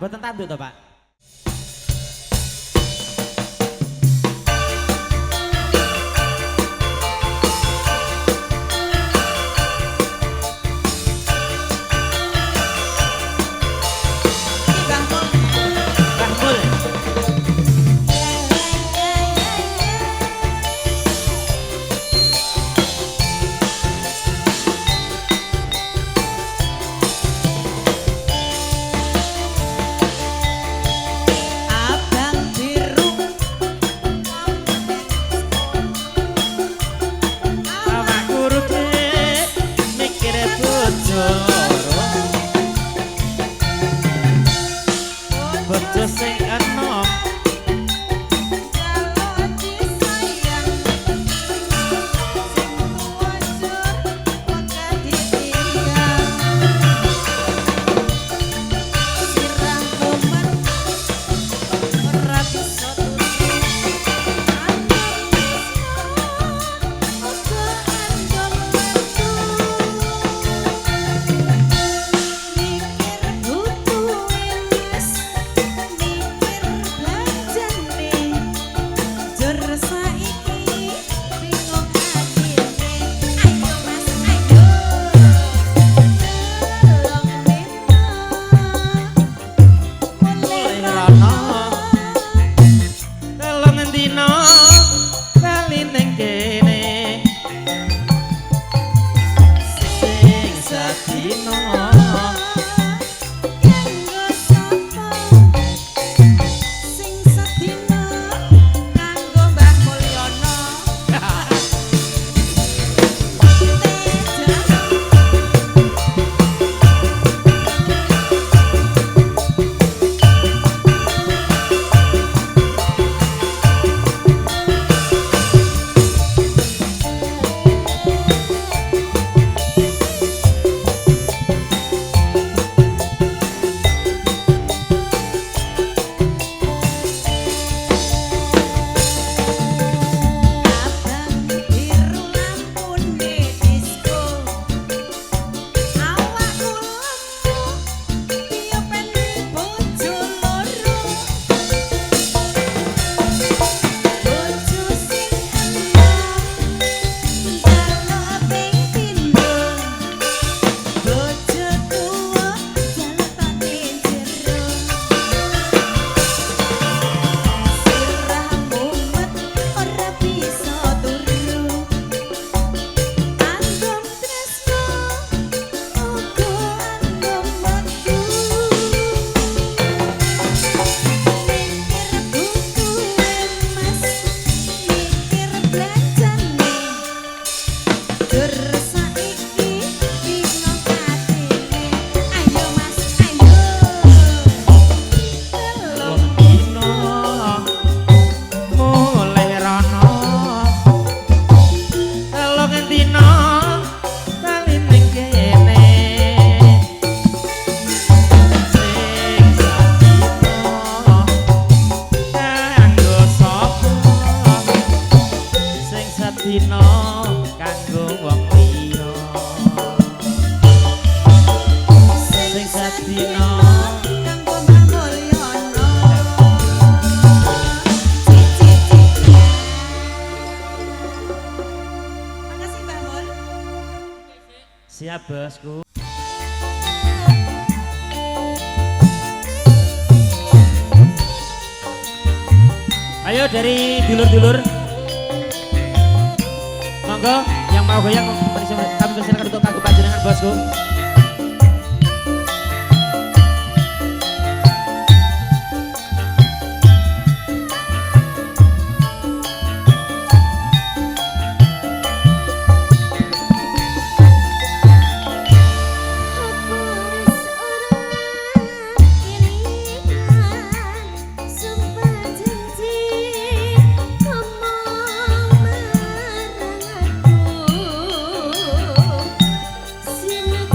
Boten tanduk to, Pak? Mbah Mul. Mbah Mul. Abang biru. Awakku rugi mikir bojo loro. Bojo sing enom Kalau disayang, sing wajar maka ditinggal. Sirah kuman ora bisa turu. mulai rono. Kalau ngendino bali ning kene. Sing sadino Sing sedina kanggo Mbah Mulyono. Abang biru lampune disko. Awakku lembu tiupen bojo loro. Bojo sing enom jaluk ping pindho. Bojo tuwa jaluk pati jero. Sirah mumet ora bisa turu. Anggom tresno uga anggom metu. Mikir buku emas, mikir belanjane. Dur saiki bingung atine. Ayo Mas, ayo. Telung dino mulai rono. Kalau ngendino bali ning kene. Sing sadino kanggo sapa? Sing sadino kanggo wong liya. Sing sadino kanggo Mbah Mulyono. Makasih Mbah Mul. siap bosku. Ayo dari dulur-dulur. Monggo yang mau goyang kami persilakan untuk kagum panjenengan bosku. Sumpah janji ngomong marang aku. Simak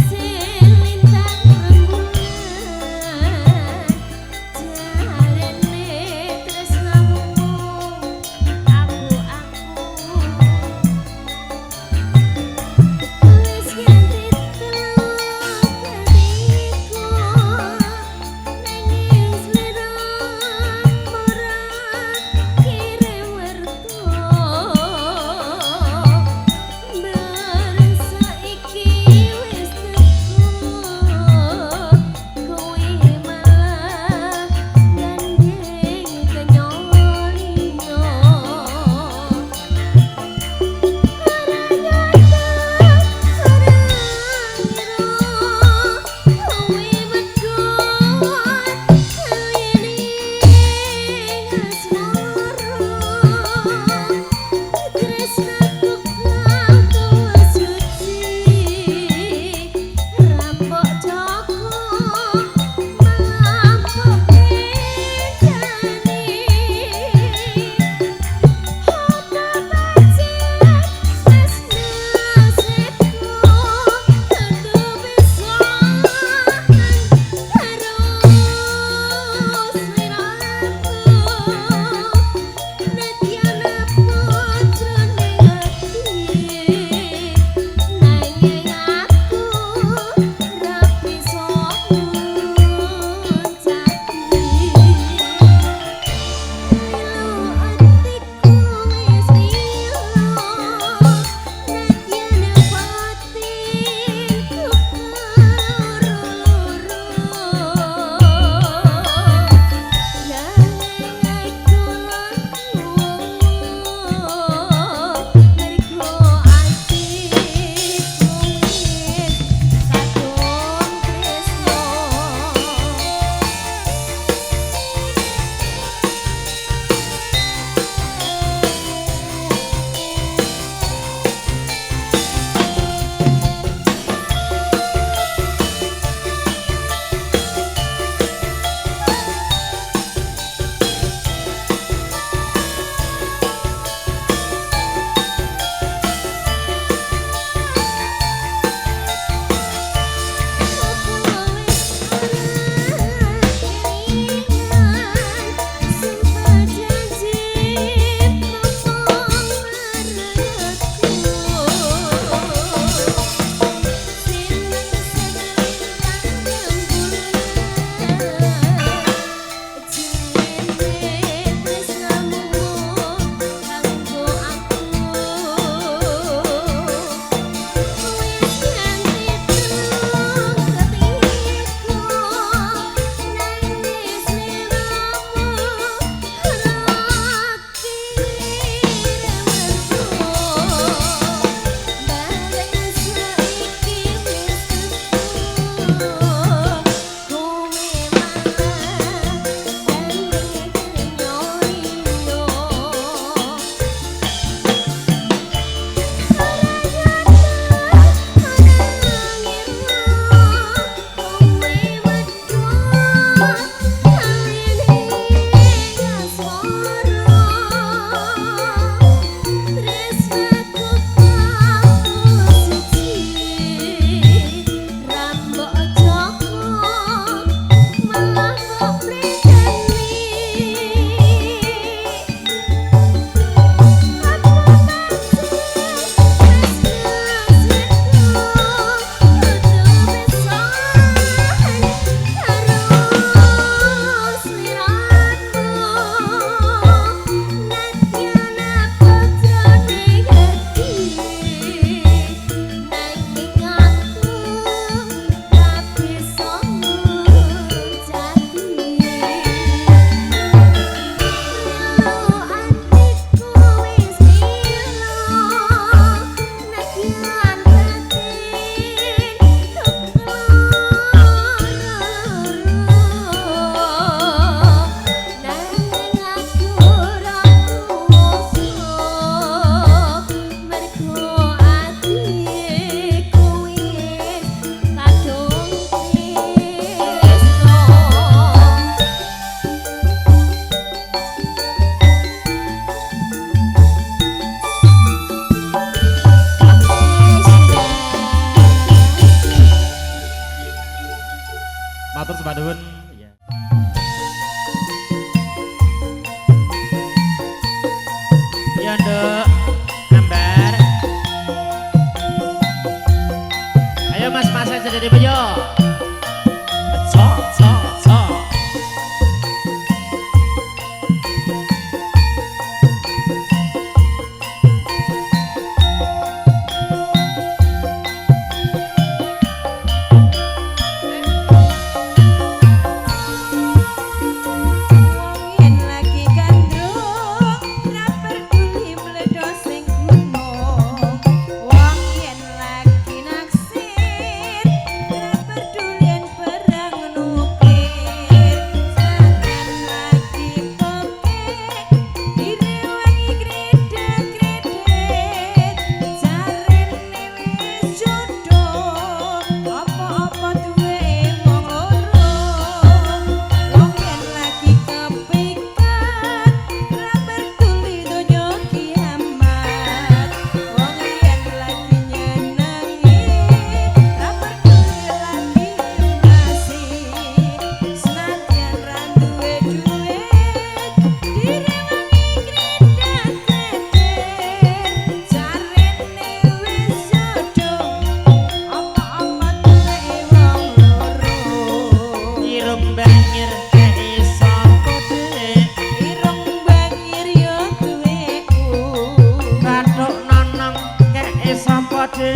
padhe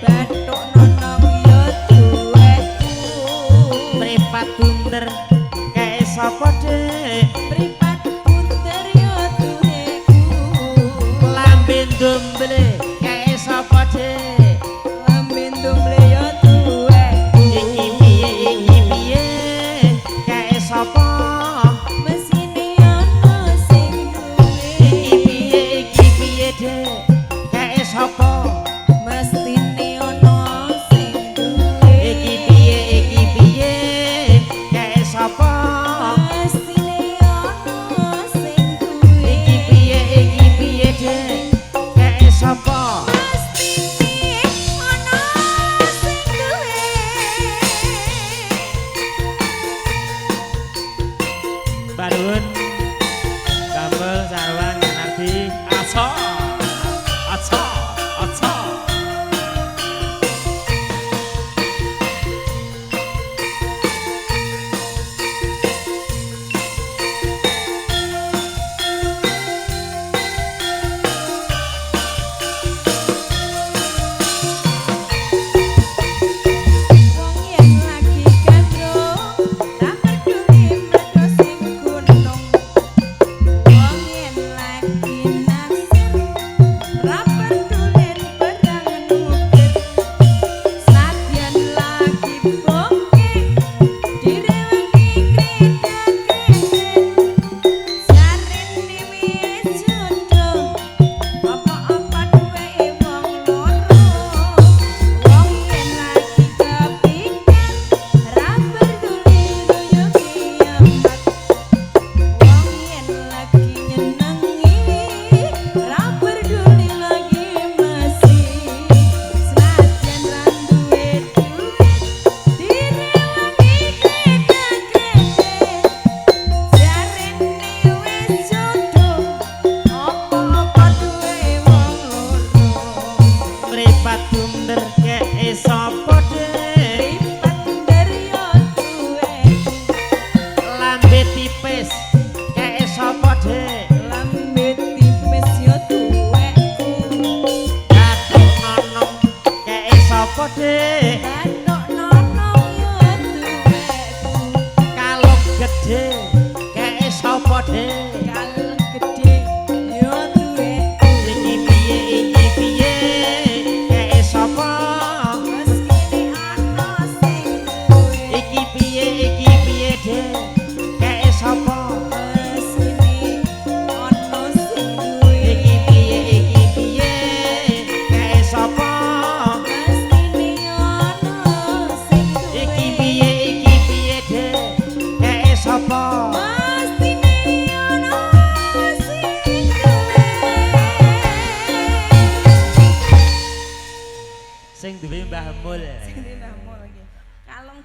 Bathuk nonong ya duweku. mripat bunder kae sapa dek Mripat bunder ya duweku. lambe ndomble kae sapa dek Lambe ndomble ya duweku. iki piye kae sapa Mesine ana sing duwe. iki piye dek kae sapa Mestine ana sing duwe. iki piye kae sapa Mestine ana sing duwe. iki piye dek kae sapa Mestine ana sing duwe. Barun Gambel Sarwan Nardi Aco Aco Aco Wong yen lagi gandrung, ra peduli mlebu sing gunung. Wong yen lagi naksir, ra peduli perang nukir. Sadyan lagi bongke, direwangi kreda-kreden. Jarene wis jodoh, apa-apa duwe wong loro. Wong yen lagi kepikan, ra peduli doyo kiamat. Wong yen lagi nyenengi, ra peduli lagi masih. Senajan ra duwe duit, direwangi kreda-kreden. Jarene wis jodoh, apa-apa duwe wong loro. Mripat bunder kae sapa dek Mripat bunder ya duweku. lambe tipis kae sapa dek Lambe tipis ya duweku. gatuk nonong kae sapa dek Bathuk nonong ya duweku. kalung gedhe kae sapa dek Kalung gedhe ya duweku. iki piye kae sapa Mestine ana sing duwe. iki piye dek kae sapa Mesine ana sing duwe. iki piye kae sapa Mestine ana sing duwe. iki piye dek kae sapa Mestine ana sing duwe. sing duwe Mbah Mul Kalung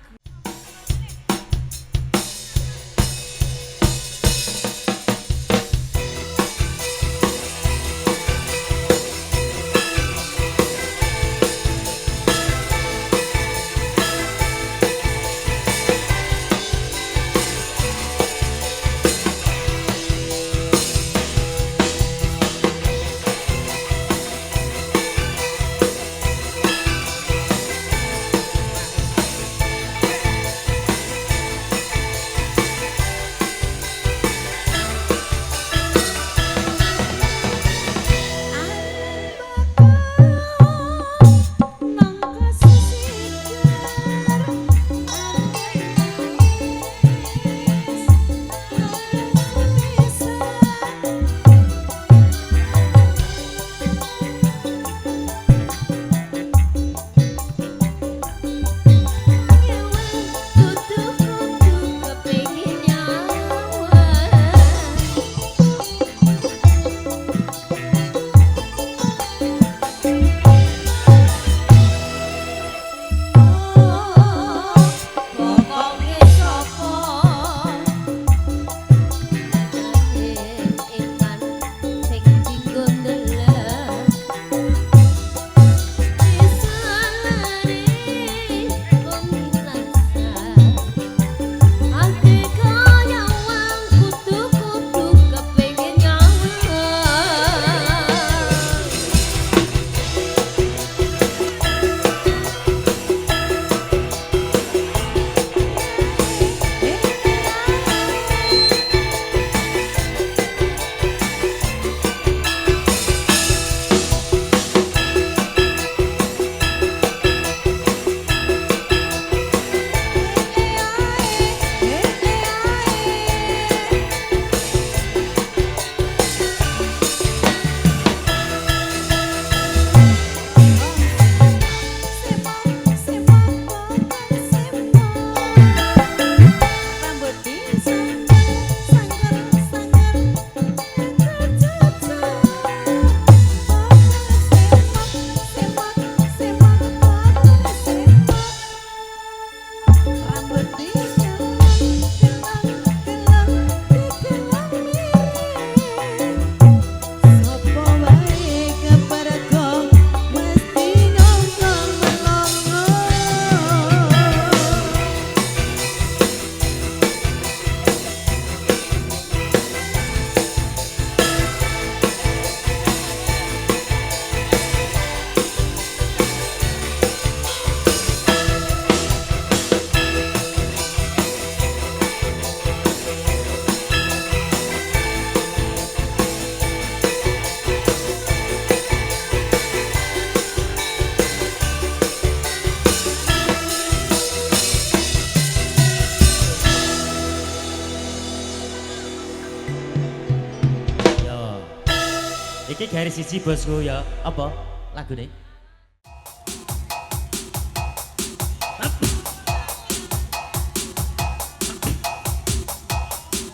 Iki garis siji bosku ya. Apa lagune?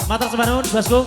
Matur sembah nuwun bosku.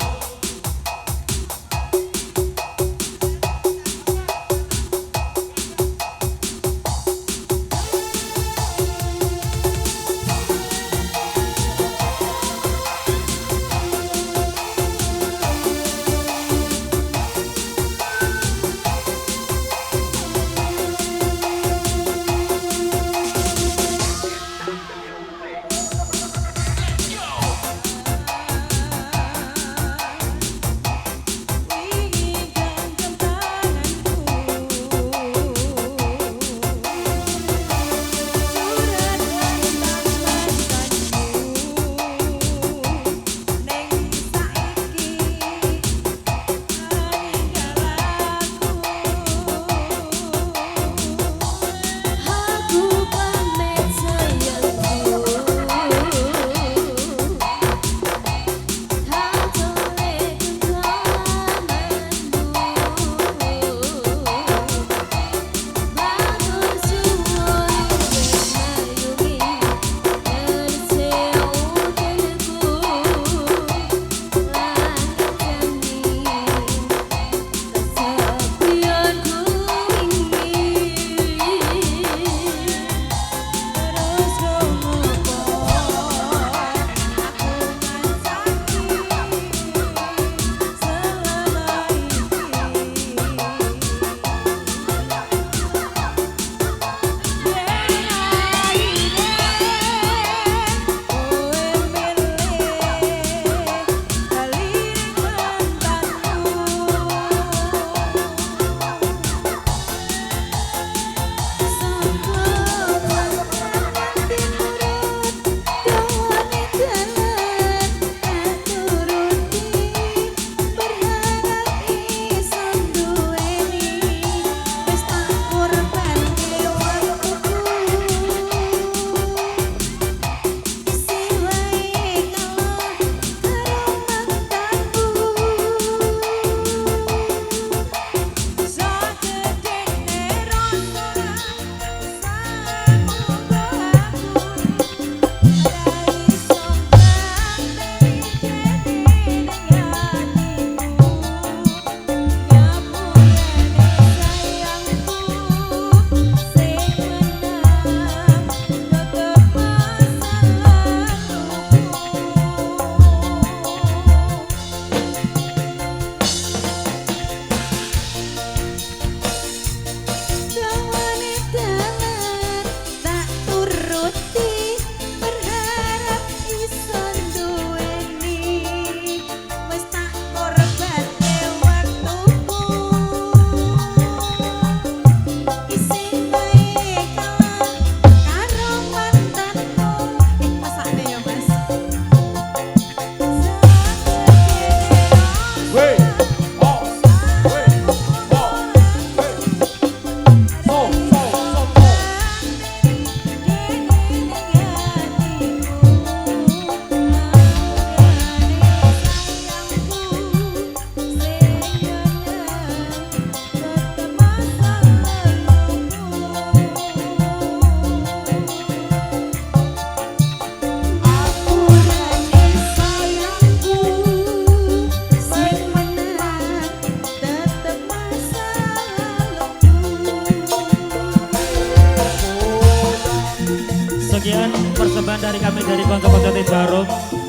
Sekian persembahan dari kami dari Konco-Konco Jarum,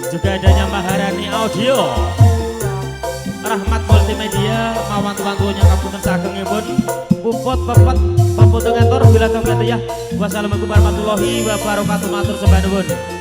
juga adanya Maharani Audio, Rahmat Multimedia, mawantu-wantunya kapunten sagengipun puput pepet pembutuh ngantor bila kami ya. Wassalamualaikum warahmatullahi wabarakatuh. Matur sembah nuwun.